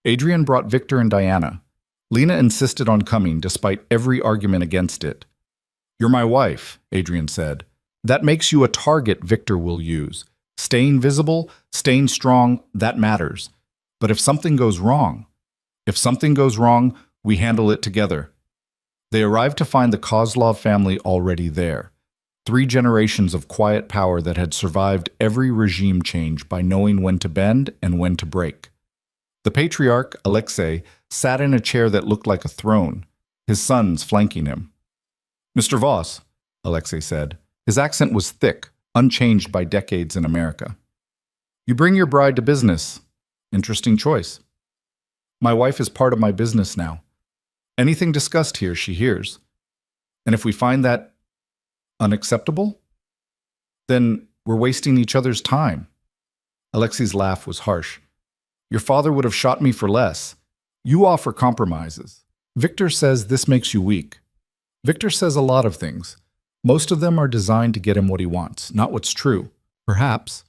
Adrian brought Victor and Diana. Lena insisted on coming despite every argument against it. "You're my wife," Adrian said. "That makes you a target Victor will use. Staying visible, staying strong, that matters. But if something goes wrong, we handle it together." They arrived to find the Kozlov family already there. 3 generations of quiet power that had survived every regime change by knowing when to bend and when to break. The patriarch, Alexei, sat in a chair that looked like a throne, his sons flanking him. "Mr. Voss," Alexei said. His accent was thick, unchanged by decades in America. "You bring your bride to business. Interesting choice. My wife is part of my business now. Anything discussed here, she hears. And if we find that unacceptable, then we're wasting each other's time." Alexei's laugh was harsh. "Your father would have shot me for less. You offer compromises. Victor says this makes you weak." Victor says a lot of things. Most of them are designed to get him what he wants, not what's true. Perhaps.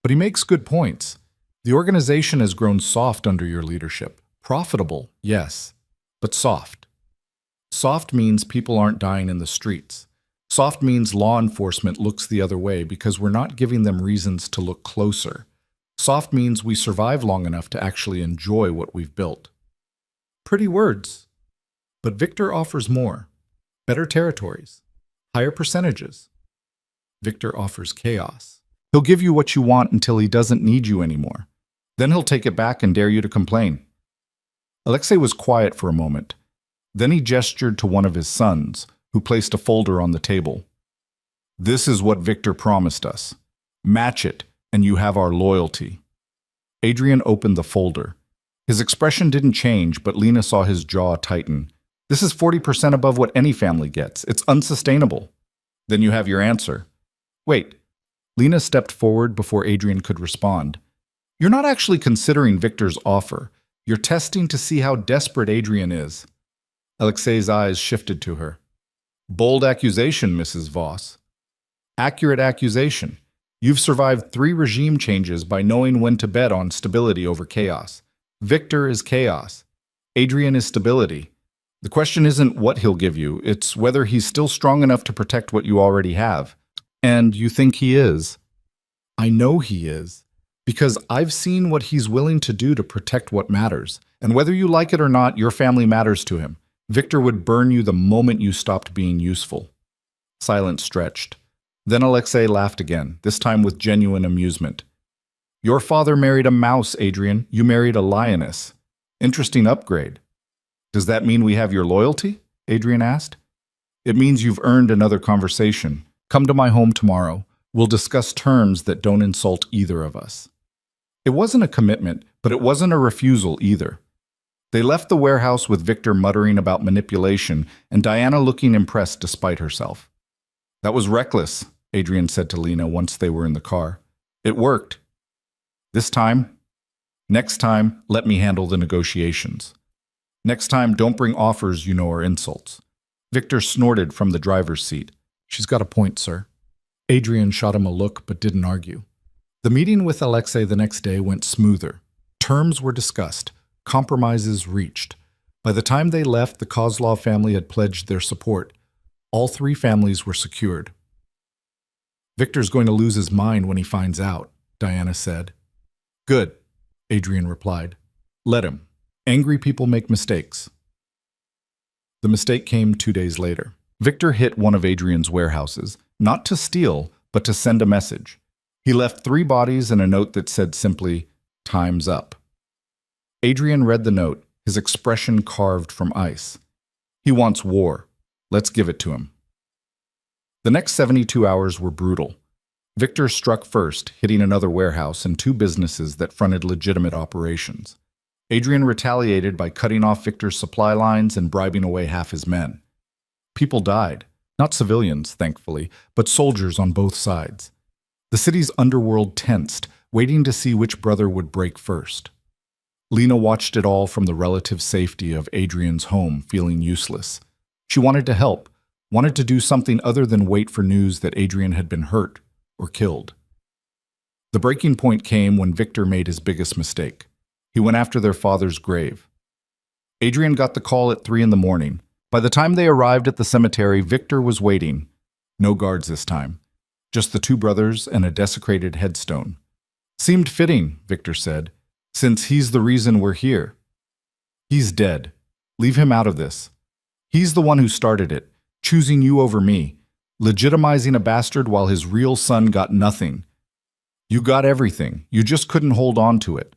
But he makes good points. The organization has grown soft under your leadership. Profitable, yes, but soft. Soft means people aren't dying in the streets. Soft means law enforcement looks the other way because we're not giving them reasons to look closer. Soft means we survive long enough to actually enjoy what we've built. Pretty words. But Victor offers more. Better territories. Higher percentages. Victor offers chaos. He'll give you what you want until he doesn't need you anymore. Then he'll take it back and dare you to complain. Alexei was quiet for a moment. Then he gestured to one of his sons, who placed a folder on the table. "This is what Victor promised us. Match it, and you have our loyalty." Adrian opened the folder. His expression didn't change, but Lena saw his jaw tighten. "This is 40% above what any family gets. It's unsustainable." "Then you have your answer." "Wait." Lena stepped forward before Adrian could respond. "You're not actually considering Victor's offer. You're testing to see how desperate Adrian is." Alexei's eyes shifted to her. "Bold accusation, Mrs. Voss." "Accurate accusation. You've survived 3 regime changes by knowing when to bet on stability over chaos. Victor is chaos. Adrian is stability. The question isn't what he'll give you, it's whether he's still strong enough to protect what you already have. And you think he is." "I know he is. Because I've seen what he's willing to do to protect what matters. And whether you like it or not, your family matters to him. Victor would burn you the moment you stopped being useful." Silence stretched. Then Alexei laughed again, this time with genuine amusement. "Your father married a mouse, Adrian. You married a lioness. Interesting upgrade." "Does that mean we have your loyalty?" Adrian asked. "It means you've earned another conversation. Come to my home tomorrow. We'll discuss terms that don't insult either of us." It wasn't a commitment, but it wasn't a refusal either. They left the warehouse with Victor muttering about manipulation and Diana looking impressed despite herself. "That was reckless," Adrian said to Lena once they were in the car. "It worked. Next time, let me handle the negotiations. Next time, don't bring offers you know are insults." Victor snorted from the driver's seat. "She's got a point, sir." Adrian shot him a look but didn't argue. The meeting with Alexei the next day went smoother. Terms were discussed. Compromises reached. By the time they left, the Kozlov family had pledged their support. All 3 families were secured. "Victor's going to lose his mind when he finds out," Diana said. "Good," Adrian replied. "Let him. Angry people make mistakes." The mistake came 2 days later. Victor hit one of Adrian's warehouses, not to steal, but to send a message. He left 3 bodies and a note that said simply, "Time's up." Adrian read the note, his expression carved from ice. He wants war. Let's give it to him. The next 72 hours were brutal. Victor struck first, hitting another warehouse and 2 businesses that fronted legitimate operations. Adrian retaliated by cutting off Victor's supply lines and bribing away half his men. People died. Not civilians, thankfully, but soldiers on both sides. The city's underworld tensed, waiting to see which brother would break first. Lena watched it all from the relative safety of Adrian's home, feeling useless. She wanted to help, wanted to do something other than wait for news that Adrian had been hurt or killed. The breaking point came when Victor made his biggest mistake. He went after their father's grave. Adrian got the call at 3 in the morning. By the time they arrived at the cemetery, Victor was waiting. No guards this time. Just the two brothers and a desecrated headstone. Seemed fitting, Victor said, since he's the reason we're here. He's dead. Leave him out of this. He's the one who started it, choosing you over me, legitimizing a bastard while his real son got nothing. You got everything. You just couldn't hold on to it.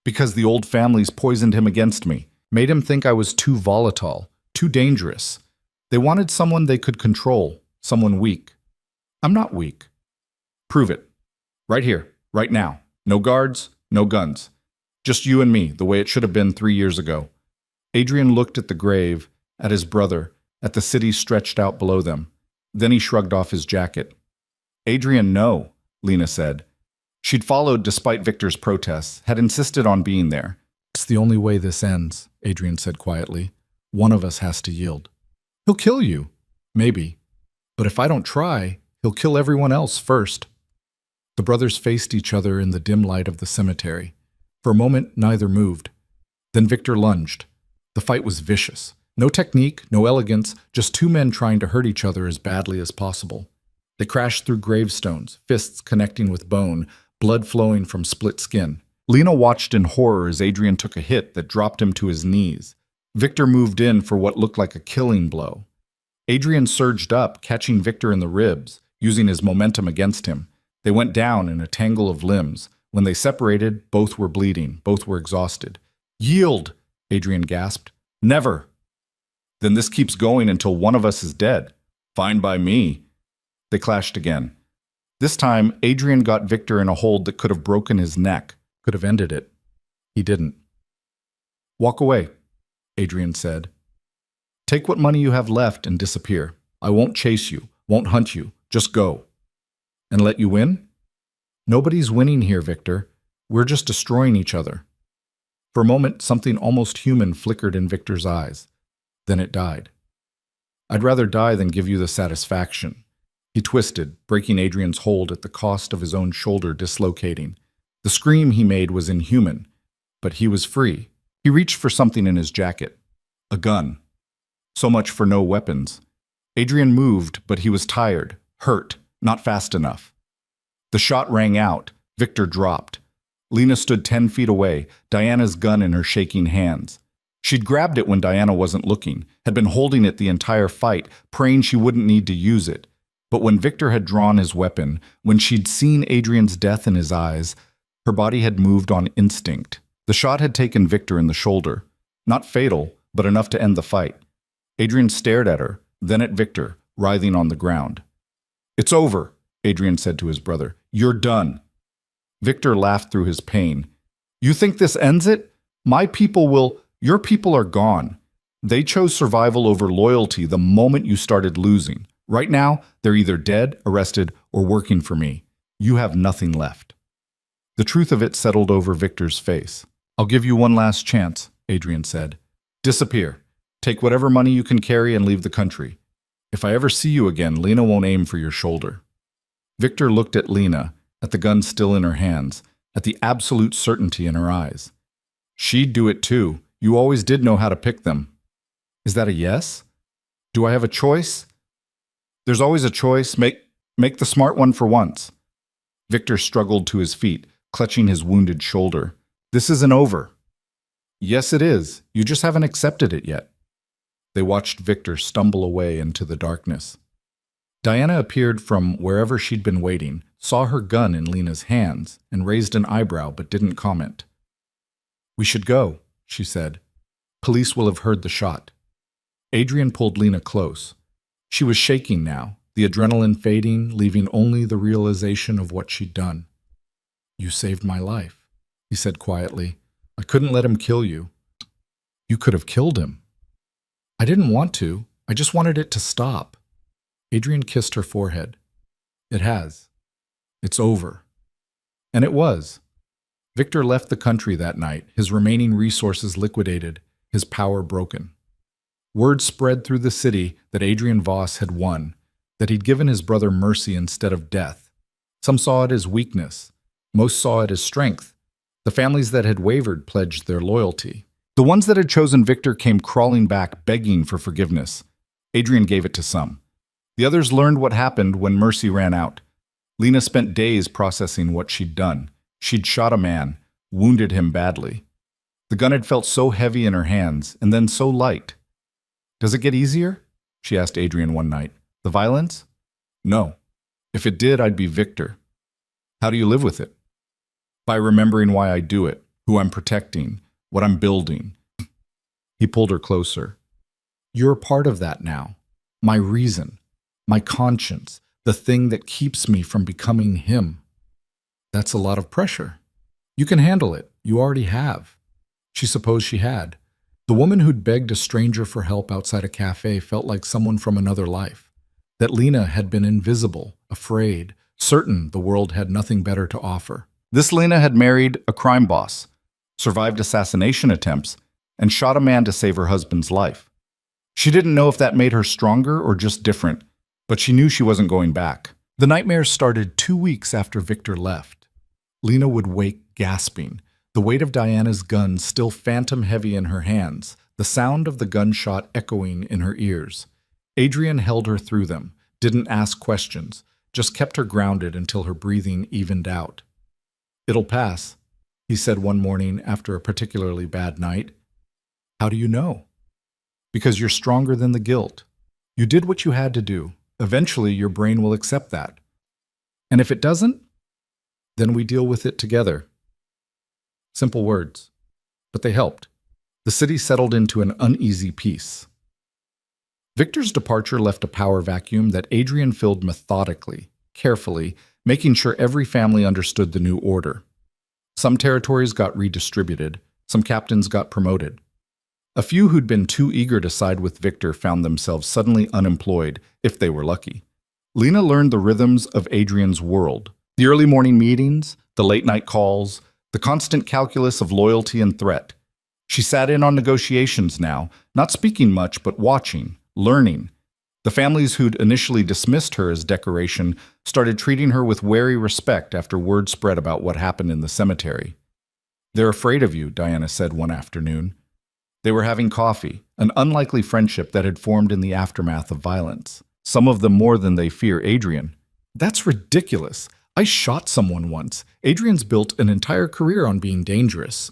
Because the old families poisoned him against me, made him think I was too volatile, too dangerous. They wanted someone they could control, someone weak. I'm not weak. Prove it. Right here, right now. No guards, no guns. Just you and me, the way it should have been 3 years ago. Adrian looked at the grave, at his brother, at the city stretched out below them. Then he shrugged off his jacket. Adrian, no, Lena said. She'd followed despite Victor's protests, had insisted on being there. It's the only way this ends, Adrian said quietly. One of us has to yield. He'll kill you. Maybe. But if I don't try, he'll kill everyone else first. The brothers faced each other in the dim light of the cemetery. For a moment, neither moved. Then Victor lunged. The fight was vicious. No technique, no elegance, just two men trying to hurt each other as badly as possible. They crashed through gravestones, fists connecting with bone, blood flowing from split skin. Lena watched in horror as Adrian took a hit that dropped him to his knees. Victor moved in for what looked like a killing blow. Adrian surged up, catching Victor in the ribs, using his momentum against him. They went down in a tangle of limbs. When they separated, both were bleeding, both were exhausted. Yield, Adrian gasped. Never. Then this keeps going until one of us is dead. Fine by me. They clashed again. This time, Adrian got Victor in a hold that could have broken his neck, could have ended it. He didn't. Walk away, Adrian said. Take what money you have left and disappear. I won't chase you, won't hunt you. Just go. And let you win? Nobody's winning here, Victor. We're just destroying each other. For a moment, something almost human flickered in Victor's eyes. Then it died. I'd rather die than give you the satisfaction. He twisted, breaking Adrian's hold at the cost of his own shoulder dislocating. The scream he made was inhuman, but he was free. He reached for something in his jacket. A gun. So much for no weapons. Adrian moved, but he was tired, hurt, not fast enough. The shot rang out. Victor dropped. Lena stood 10 feet away, Diana's gun in her shaking hands. She'd grabbed it when Diana wasn't looking, had been holding it the entire fight, praying she wouldn't need to use it. But when Victor had drawn his weapon, when she'd seen Adrian's death in his eyes, her body had moved on instinct. The shot had taken Victor in the shoulder. Not fatal, but enough to end the fight. Adrian stared at her, then at Victor, writhing on the ground. It's over, Adrian said to his brother. You're done. Victor laughed through his pain. You think this ends it? My people will... Your people are gone. They chose survival over loyalty the moment you started losing. Right now, they're either dead, arrested, or working for me. You have nothing left. The truth of it settled over Victor's face. I'll give you one last chance, Adrian said. Disappear. Take whatever money you can carry and leave the country. If I ever see you again, Lena won't aim for your shoulder. Victor looked at Lena, at the gun still in her hands, at the absolute certainty in her eyes. She'd do it too. You always did know how to pick them. Is that a yes? Do I have a choice? There's always a choice. Make the smart one for once. Victor struggled to his feet, clutching his wounded shoulder. This isn't over. Yes, it is. You just haven't accepted it yet. They watched Victor stumble away into the darkness. Diana appeared from wherever she'd been waiting, saw her gun in Lena's hands, and raised an eyebrow but didn't comment. We should go, she said. Police will have heard the shot. Adrian pulled Lena close. She was shaking now, the adrenaline fading, leaving only the realization of what she'd done. You saved my life, he said quietly. I couldn't let him kill you. You could have killed him. I didn't want to. I just wanted it to stop. Adrian kissed her forehead. It has. It's over. And it was. Victor left the country that night, his remaining resources liquidated, his power broken. Word spread through the city that Adrian Voss had won, that he'd given his brother mercy instead of death. Some saw it as weakness. Most saw it as strength. The families that had wavered pledged their loyalty. The ones that had chosen Victor came crawling back, begging for forgiveness. Adrian gave it to some. The others learned what happened when mercy ran out. Lena spent days processing what she'd done. She'd shot a man, wounded him badly. The gun had felt so heavy in her hands, and then so light. "Does it get easier?" she asked Adrian one night. "The violence?" "No. If it did, I'd be Victor." "How do you live with it?" "By remembering why I do it, who I'm protecting, what I'm building." He pulled her closer. "You're a part of that now. My reason, my conscience, the thing that keeps me from becoming him." "That's a lot of pressure." "You can handle it. You already have." She supposed she had. The woman who'd begged a stranger for help outside a cafe felt like someone from another life. That Lena had been invisible, afraid, certain the world had nothing better to offer. This Lena had married a crime boss, survived assassination attempts, and shot a man to save her husband's life. She didn't know if that made her stronger or just different, but she knew she wasn't going back. The nightmares started 2 weeks after Victor left. Lena would wake gasping, the weight of Diana's gun still phantom-heavy in her hands, the sound of the gunshot echoing in her ears. Adrian held her through them, didn't ask questions, just kept her grounded until her breathing evened out. "It'll pass," he said one morning after a particularly bad night. "How do you know?" "Because you're stronger than the guilt. You did what you had to do. Eventually, your brain will accept that. And if it doesn't, then we deal with it together." Simple words, but they helped. The city settled into an uneasy peace. Victor's departure left a power vacuum that Adrian filled methodically, carefully, making sure every family understood the new order. Some territories got redistributed, some captains got promoted. A few who'd been too eager to side with Victor found themselves suddenly unemployed, if they were lucky. Lena learned the rhythms of Adrian's world, the early morning meetings, the late-night calls, the constant calculus of loyalty and threat. She sat in on negotiations now, not speaking much but watching, learning. The families who'd initially dismissed her as decoration started treating her with wary respect after word spread about what happened in the cemetery. "They're afraid of you," Diana said one afternoon. They were having coffee, an unlikely friendship that had formed in the aftermath of violence. Some of them more than they fear Adrian. "That's ridiculous. I shot someone once. Adrian's built an entire career on being dangerous."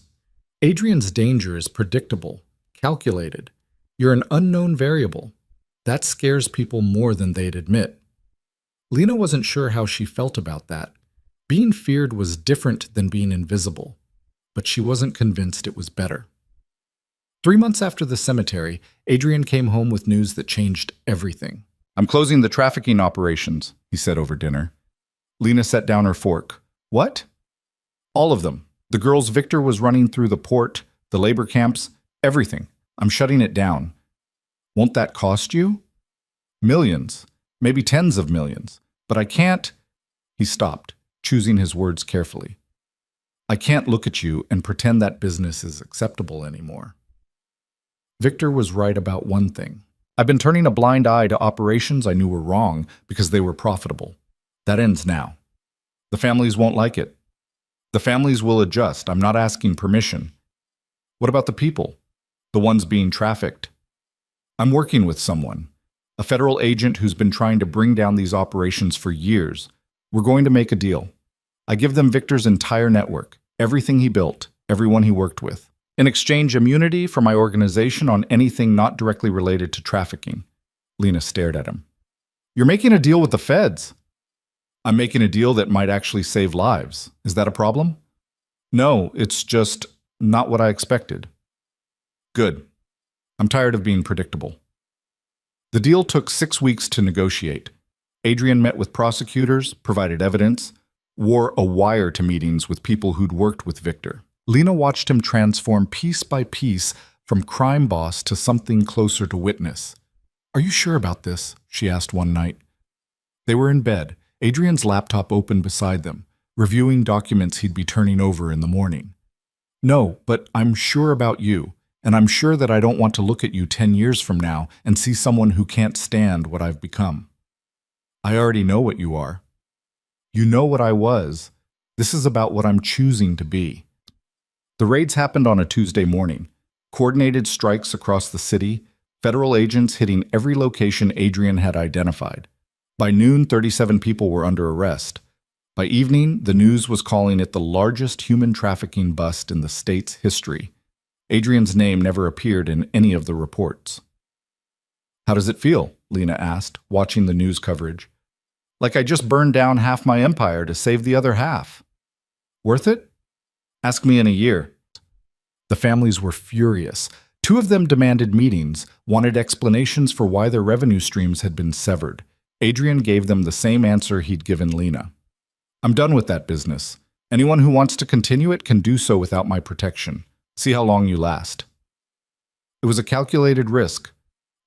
"Adrian's danger is predictable, calculated. You're an unknown variable. That scares people more than they'd admit." Lena wasn't sure how she felt about that. Being feared was different than being invisible, but she wasn't convinced it was better. 3 months after the cemetery, Adrian came home with news that changed everything. "I'm closing the trafficking operations," he said over dinner. Lena set down her fork. "What?" "All of them. The girls Victor was running through the port, the labor camps, everything. I'm shutting it down." "Won't that cost you?" "Millions, maybe tens of millions. But I can't—" He stopped, choosing his words carefully. "I can't look at you and pretend that business is acceptable anymore." Victor was right about one thing. "I've been turning a blind eye to operations I knew were wrong because they were profitable. That ends now. The families won't like it. The families will adjust. I'm not asking permission." "What about the people? The ones being trafficked?" "I'm working with someone, a federal agent who's been trying to bring down these operations for years. We're going to make a deal. I give them Victor's entire network, everything he built, everyone he worked with. In exchange, immunity for my organization on anything not directly related to trafficking." Lena stared at him. "You're making a deal with the feds." "I'm making a deal that might actually save lives. Is that a problem?" "No, it's just not what I expected." "Good. I'm tired of being predictable." The deal took 6 weeks to negotiate. Adrian met with prosecutors, provided evidence, wore a wire to meetings with people who'd worked with Victor. Lena watched him transform piece by piece from crime boss to something closer to witness. "Are you sure about this?" she asked one night. They were in bed, Adrian's laptop open beside them, reviewing documents he'd be turning over in the morning. "No, but I'm sure about you, And I'm sure that I don't want to look at you 10 years from now and see someone who can't stand what I've become. I already know what you are. You know what I was. This is about what I'm choosing to be. The raids happened on a Tuesday morning. Coordinated strikes across the city, federal agents hitting every location Adrian had identified. By noon, 37 people were under arrest. By evening, the news was calling it the largest human trafficking bust in the state's history. Adrian's name never appeared in any of the reports. How does it feel? Lena asked, watching the news coverage. Like I just burned down half my empire to save the other half. Worth it? Ask me in a year. The families were furious. Two of them demanded meetings, wanted explanations for why their revenue streams had been severed. Adrian gave them the same answer he'd given Lena. I'm done with that business. Anyone who wants to continue it can do so without my protection. See how long you last. It was a calculated risk.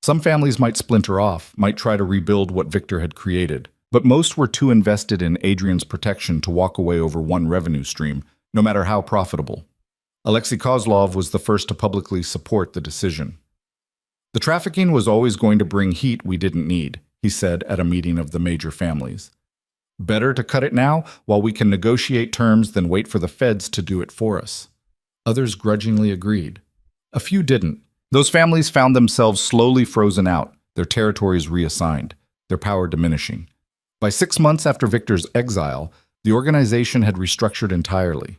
Some families might splinter off, might try to rebuild what Victor had created, but most were too invested in Adrian's protection to walk away over one revenue stream, no matter how profitable. Alexei Kozlov was the first to publicly support the decision. The trafficking was always going to bring heat we didn't need, he said at a meeting of the major families. Better to cut it now while we can negotiate terms than wait for the feds to do it for us. Others grudgingly agreed. A few didn't. Those families found themselves slowly frozen out, their territories reassigned, their power diminishing. By 6 months after Victor's exile, the organization had restructured entirely.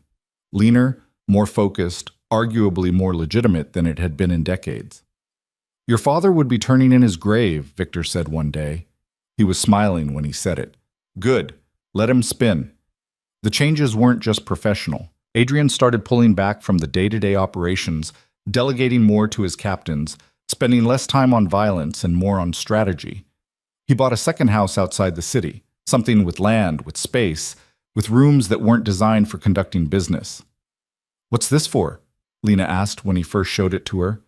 Leaner, more focused, arguably more legitimate than it had been in decades. Your father would be turning in his grave, Victor said one day. He was smiling when he said it. Good. Let him spin. The changes weren't just professional. Adrian started pulling back from the day-to-day operations, delegating more to his captains, spending less time on violence and more on strategy. He bought a second house outside the city, something with land, with space, with rooms that weren't designed for conducting business. What's this for? Lena asked when he first showed it to her.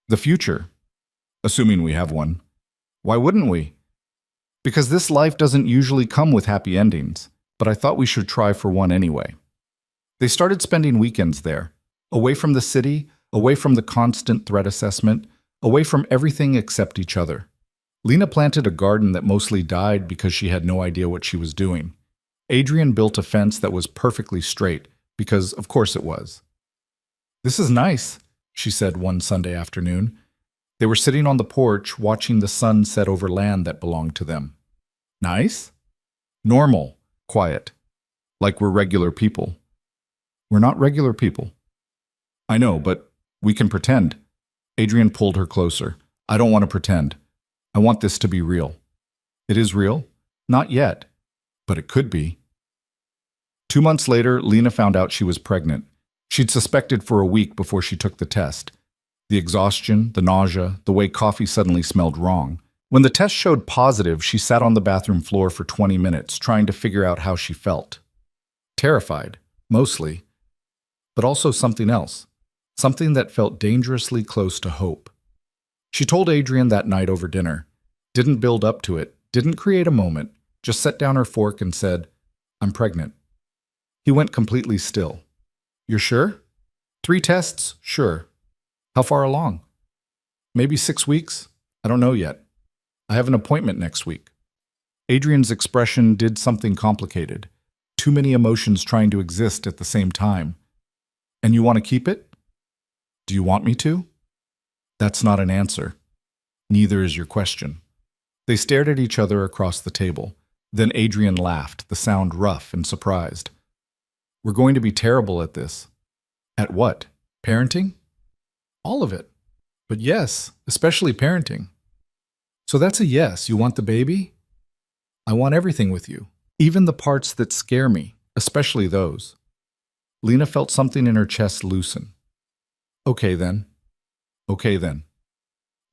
The future. Assuming we have one. Why wouldn't we? Because this life doesn't usually come with happy endings, but I thought we should try for one anyway. They started spending weekends there, away from the city, away from the constant threat assessment, away from everything except each other. Lena planted a garden that mostly died because she had no idea what she was doing. Adrian built a fence that was perfectly straight, because of course it was. This is nice, she said one Sunday afternoon. They were sitting on the porch watching the sun set over land that belonged to them. Nice? Normal, quiet. Like we're regular people. We're not regular people. I know, but we can pretend. Adrian pulled her closer. I don't want to pretend. I want this to be real. It is real? Not yet. But it could be. 2 months later, Lena found out she was pregnant. She'd suspected for a week before she took the test. The exhaustion, the nausea, the way coffee suddenly smelled wrong. When the test showed positive, she sat on the bathroom floor for 20 minutes, trying to figure out how she felt. Terrified, mostly. But also something else. Something that felt dangerously close to hope. She told Adrian that night over dinner. Didn't build up to it, didn't create a moment, just set down her fork and said, I'm pregnant. He went completely still. You're sure? 3 tests? Sure. How far along? Maybe 6 weeks? I don't know yet. I have an appointment next week. Adrian's expression did something complicated. Too many emotions trying to exist at the same time. And you want to keep it? Do you want me to? That's not an answer. Neither is your question. They stared at each other across the table. Then Adrian laughed, the sound rough and surprised. We're going to be terrible at this. At what? Parenting? All of it. But yes, especially parenting. So that's a yes. You want the baby? I want everything with you. Even the parts that scare me, especially those. Lena felt something in her chest loosen. Okay then. Okay then.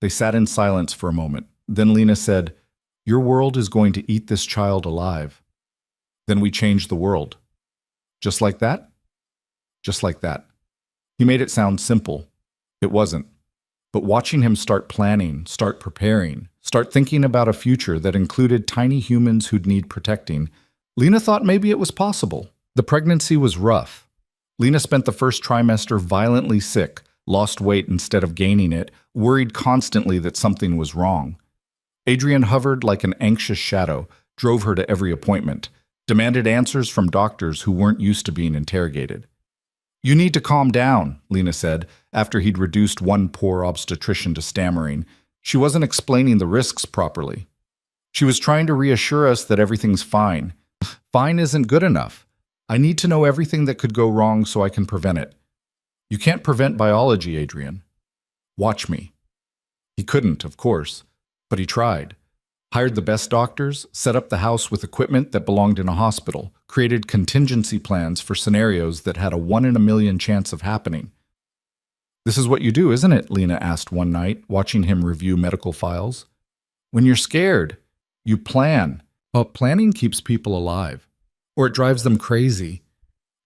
They sat in silence for a moment. Then Lena said, Your world is going to eat this child alive. Then we changed the world. Just like that? Just like that. He made it sound simple. It wasn't. But watching him start planning, start preparing, start thinking about a future that included tiny humans who'd need protecting, Lena thought maybe it was possible. The pregnancy was rough. Lena spent the first trimester violently sick, lost weight instead of gaining it, worried constantly that something was wrong. Adrian hovered like an anxious shadow, drove her to every appointment, demanded answers from doctors who weren't used to being interrogated. "You need to calm down," Lena said, after he'd reduced one poor obstetrician to stammering. She wasn't explaining the risks properly. She was trying to reassure us that everything's fine. Fine isn't good enough. I need to know everything that could go wrong so I can prevent it. You can't prevent biology, Adrian. Watch me. He couldn't, of course, but he tried. Hired the best doctors, set up the house with equipment that belonged in a hospital, created contingency plans for scenarios that had a 1 in a million chance of happening. "This is what you do, isn't it?" Lena asked one night, watching him review medical files. "When you're scared, you plan." "Well, planning keeps people alive. Or it drives them crazy.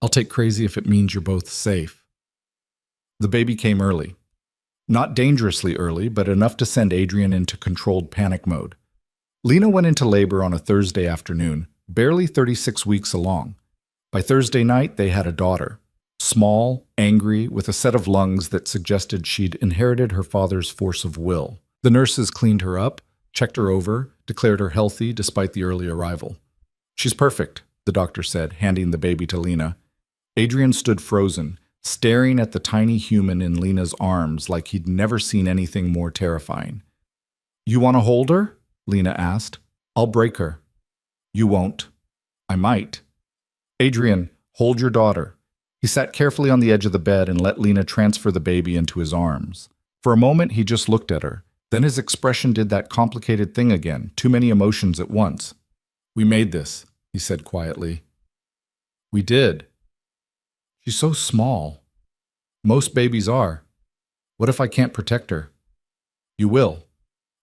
I'll take crazy if it means you're both safe." The baby came early. Not dangerously early, but enough to send Adrian into controlled panic mode. Lena went into labor on a Thursday afternoon, barely 36 weeks along. By Thursday night, they had a daughter. Small, angry, with a set of lungs that suggested she'd inherited her father's force of will. The nurses cleaned her up, checked her over, declared her healthy despite the early arrival. "She's perfect," the doctor said, handing the baby to Lena. Adrian stood frozen, staring at the tiny human in Lena's arms like he'd never seen anything more terrifying. "You want to hold her?" Lena asked. "I'll break her." "You won't." "I might." "Adrian, hold your daughter." He sat carefully on the edge of the bed and let Lena transfer the baby into his arms. For a moment, he just looked at her. Then his expression did that complicated thing again, too many emotions at once. "We made this," he said quietly. "We did." "She's so small." "Most babies are. What if I can't protect her?" "You will.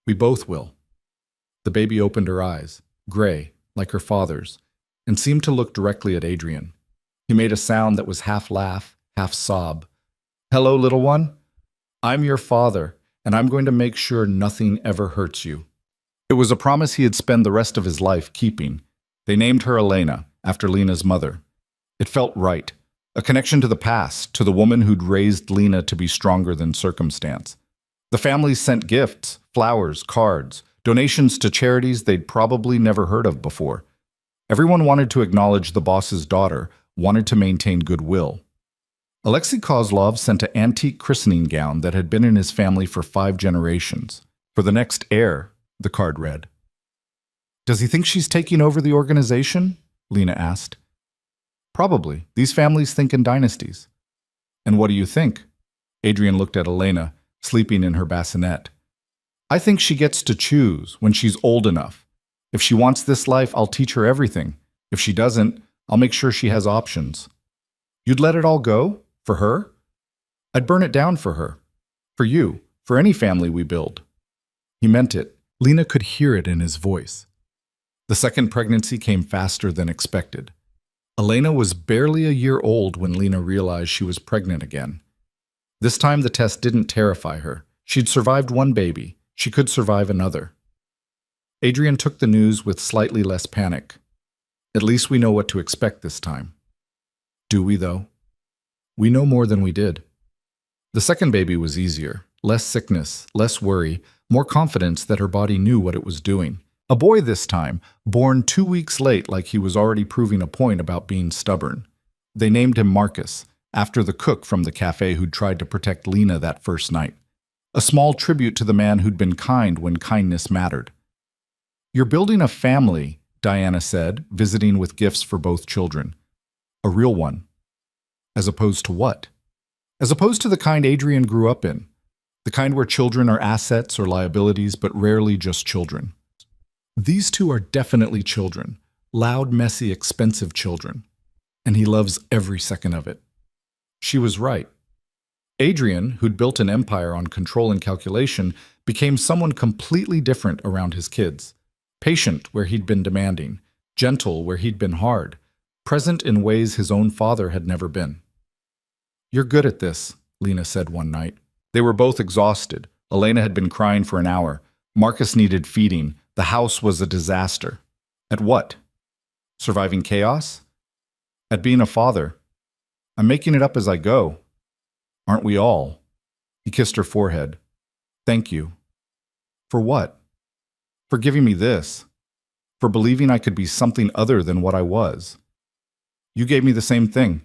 We both will." The baby opened her eyes, gray, like her father's, and seemed to look directly at Adrian. He made a sound that was half laugh, half sob. "Hello, little one. I'm your father, and I'm going to make sure nothing ever hurts you." It was a promise he'd spend the rest of his life keeping. They named her Elena, after Lena's mother. It felt right. A connection to the past, to the woman who'd raised Lena to be stronger than circumstance. The families sent gifts, flowers, cards, donations to charities they'd probably never heard of before. Everyone wanted to acknowledge the boss's daughter, wanted to maintain goodwill. Alexei Kozlov sent an antique christening gown that had been in his family for 5 generations. "For the next heir," the card read. "Does he think she's taking over the organization?" Lena asked. "Probably. These families think in dynasties." "And what do you think?" Adrian looked at Elena, sleeping in her bassinet. "I think she gets to choose when she's old enough. If she wants this life, I'll teach her everything. If she doesn't, I'll make sure she has options." "You'd let it all go? For her?" "I'd burn it down for her. For you. For any family we build." He meant it. Lena could hear it in his voice. The second pregnancy came faster than expected. Elena was barely a year old when Lena realized she was pregnant again. This time the test didn't terrify her. She'd survived one baby. She could survive another. Adrian took the news with slightly less panic. "At least we know what to expect this time." "Do we, though?" "We know more than we did." The second baby was easier. Less sickness, less worry, more confidence that her body knew what it was doing. A boy this time, born 2 weeks late like he was already proving a point about being stubborn. They named him Marcus, after the cook from the cafe who'd tried to protect Lena that first night. A small tribute to the man who'd been kind when kindness mattered. "You're building a family," Diana said, visiting with gifts for both children. "A real one." "As opposed to what?" "As opposed to the kind Adrian grew up in. The kind where children are assets or liabilities, but rarely just children. These two are definitely children. Loud, messy, expensive children. And he loves every second of it." She was right. Adrian, who'd built an empire on control and calculation, became someone completely different around his kids. Patient where he'd been demanding, gentle where he'd been hard, present in ways his own father had never been. "You're good at this," Lena said one night. They were both exhausted. Elena had been crying for an hour. Marcus needed feeding. The house was a disaster. At what? Surviving chaos? At being a father. "I'm making it up as I go." "Aren't we all?" He kissed her forehead. Thank you. For what? For giving me this. For believing I could be something other than what I was. You gave me the same thing.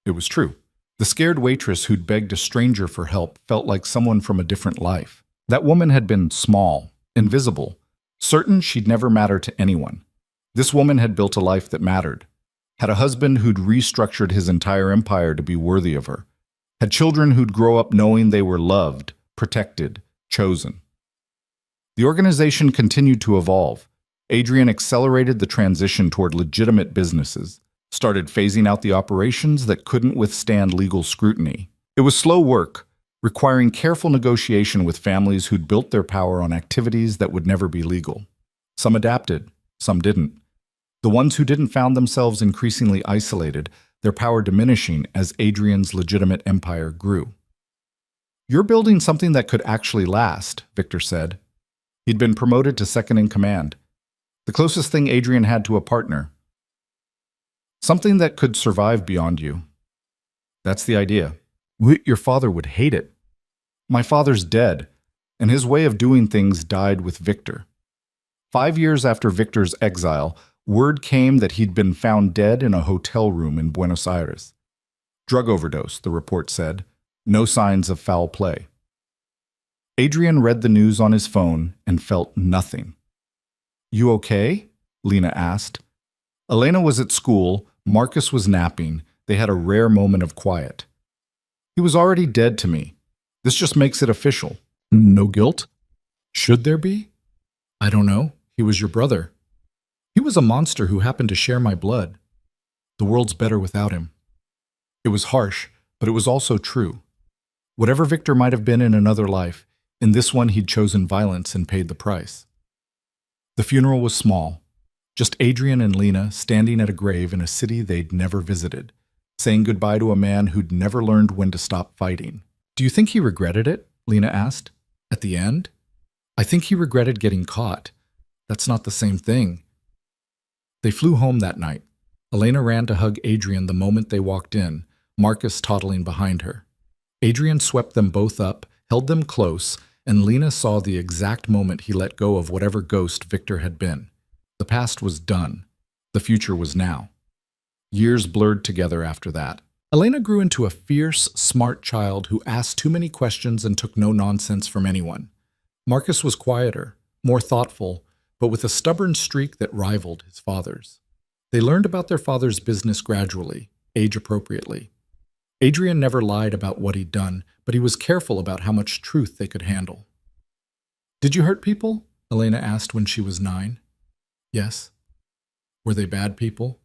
It was true. The scared waitress who'd begged a stranger for help felt like someone from a different life. That woman had been small, invisible, certain she'd never matter to anyone. This woman had built a life that mattered, had a husband who'd restructured his entire empire to be worthy of her, had children who'd grow up knowing they were loved, protected, chosen. The organization continued to evolve. Adrian accelerated the transition toward legitimate businesses, started phasing out the operations that couldn't withstand legal scrutiny. It was slow work, requiring careful negotiation with families who'd built their power on activities that would never be legal. Some adapted, some didn't. The ones who didn't found themselves increasingly isolated, their power diminishing as Adrian's legitimate empire grew. You're building something that could actually last, Victor said. He'd been promoted to second in command, the closest thing Adrian had to a partner. Something that could survive beyond you. That's the idea. Your father would hate it. My father's dead, and his way of doing things died with Victor. 5 years after Victor's exile, word came that he'd been found dead in a hotel room in Buenos Aires. Drug overdose, the report said. No signs of foul play. Adrian read the news on his phone and felt nothing. You okay? Lena asked. Elena was at school, Marcus was napping, they had a rare moment of quiet. He was already dead to me. This just makes it official. No guilt? Should there be? I don't know. He was your brother. He was a monster who happened to share my blood. The world's better without him. It was harsh, but it was also true. Whatever Victor might have been in another life, in this one he'd chosen violence and paid the price. The funeral was small. Just Adrian and Lena standing at a grave in a city they'd never visited, saying goodbye to a man who'd never learned when to stop fighting. Do you think he regretted it? Lena asked. At the end? I think he regretted getting caught. That's not the same thing. They flew home that night. Elena ran to hug Adrian the moment they walked in, Marcus toddling behind her. Adrian swept them both up, held them close, and Lena saw the exact moment he let go of whatever ghost Victor had been. The past was done. The future was now. Years blurred together after that. Elena grew into a fierce, smart child who asked too many questions and took no nonsense from anyone. Marcus was quieter, more thoughtful, but with a stubborn streak that rivaled his father's. They learned about their father's business gradually, age-appropriately. Adrian never lied about what he'd done, but he was careful about how much truth they could handle. Did you hurt people? Elena asked when she was 9. Yes. Were they bad people?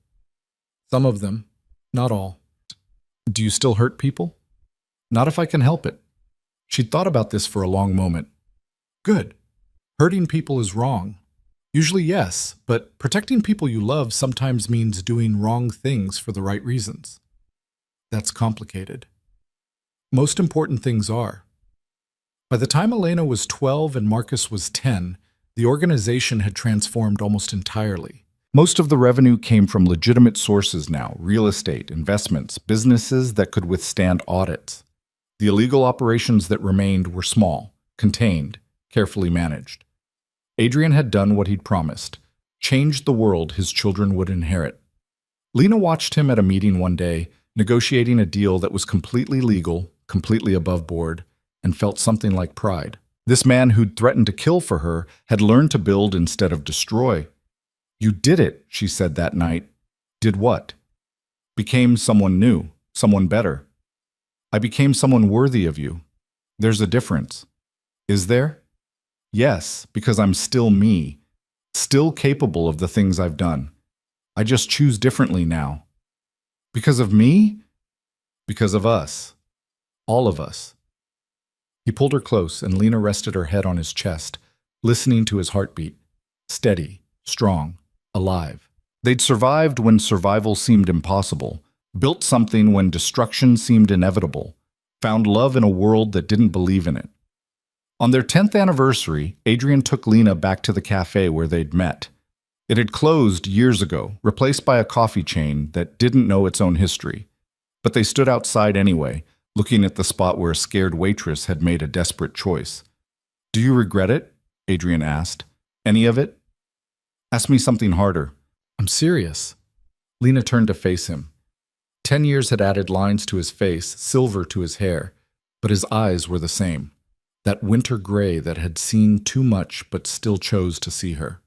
Some of them, not all. Do you still hurt people? Not if I can help it. She'd thought about this for a long moment. Good. Hurting people is wrong. Usually yes, but protecting people you love sometimes means doing wrong things for the right reasons. That's complicated. Most important things are. By the time Elena was 12 and Marcus was 10, the organization had transformed almost entirely. Most of the revenue came from legitimate sources now, real estate, investments, businesses that could withstand audits. The illegal operations that remained were small, contained, carefully managed. Adrian had done what he'd promised, changed the world his children would inherit. Lena watched him at a meeting one day, negotiating a deal that was completely legal, completely above board, and felt something like pride. This man who'd threatened to kill for her had learned to build instead of destroy. You did it, she said that night. Did what? Became someone new, someone better. I became someone worthy of you. There's a difference. Is there? Yes, because I'm still me, still capable of the things I've done. I just choose differently now. Because of me? Because of us. All of us. He pulled her close, and Lena rested her head on his chest, listening to his heartbeat. Steady, strong, alive. They'd survived when survival seemed impossible, built something when destruction seemed inevitable, found love in a world that didn't believe in it. On their 10th anniversary, Adrian took Lena back to the cafe where they'd met. It had closed years ago, replaced by a coffee chain that didn't know its own history. But they stood outside anyway, looking at the spot where a scared waitress had made a desperate choice. Do you regret it? Adrian asked. Any of it? Ask me something harder. I'm serious. Lena turned to face him. 10 years had added lines to his face, silver to his hair, but his eyes were the same. That winter gray that had seen too much but still chose to see her.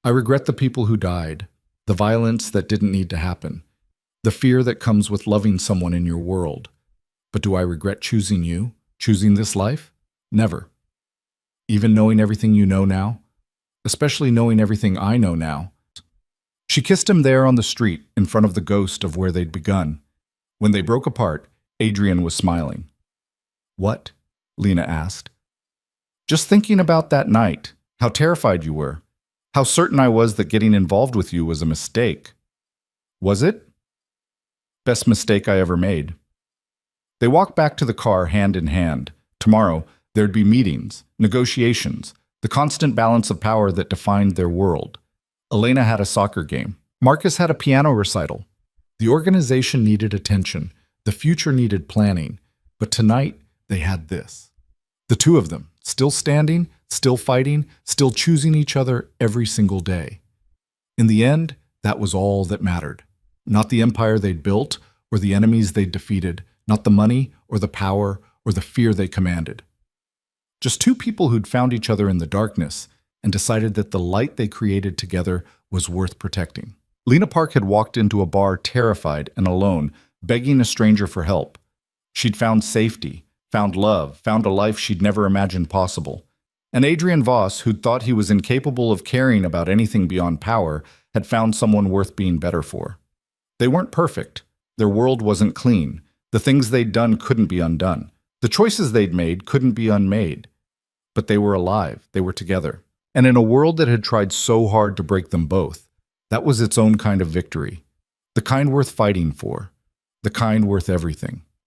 I regret the people who died, the violence that didn't need to happen, the fear that comes with loving someone in your world. But do I regret choosing you, choosing this life? Never. Even knowing everything you know now, especially knowing everything I know now. She kissed him there on the street in front of the ghost of where they'd begun. When they broke apart, Adrian was smiling. What? Lena asked. Just thinking about that night, how terrified you were, how certain I was that getting involved with you was a mistake. Was it? Best mistake I ever made. They walked back to the car hand in hand. Tomorrow, there'd be meetings, negotiations, the constant balance of power that defined their world. Elena had a soccer game. Marcus had a piano recital. The organization needed attention. The future needed planning. But tonight, they had this. The two of them, still standing, still fighting, still choosing each other every single day. In the end, that was all that mattered. Not the empire they'd built or the enemies they'd defeated, not the money or the power or the fear they commanded. Just two people who'd found each other in the darkness and decided that the light they created together was worth protecting. Lena Park had walked into a bar terrified and alone, begging a stranger for help. She'd found safety, found love, found a life she'd never imagined possible. And Adrian Voss, who'd thought he was incapable of caring about anything beyond power, had found someone worth being better for. They weren't perfect. Their world wasn't clean. The things they'd done couldn't be undone. The choices they'd made couldn't be unmade. But they were alive. They were together. And in a world that had tried so hard to break them both, that was its own kind of victory. The kind worth fighting for. The kind worth everything.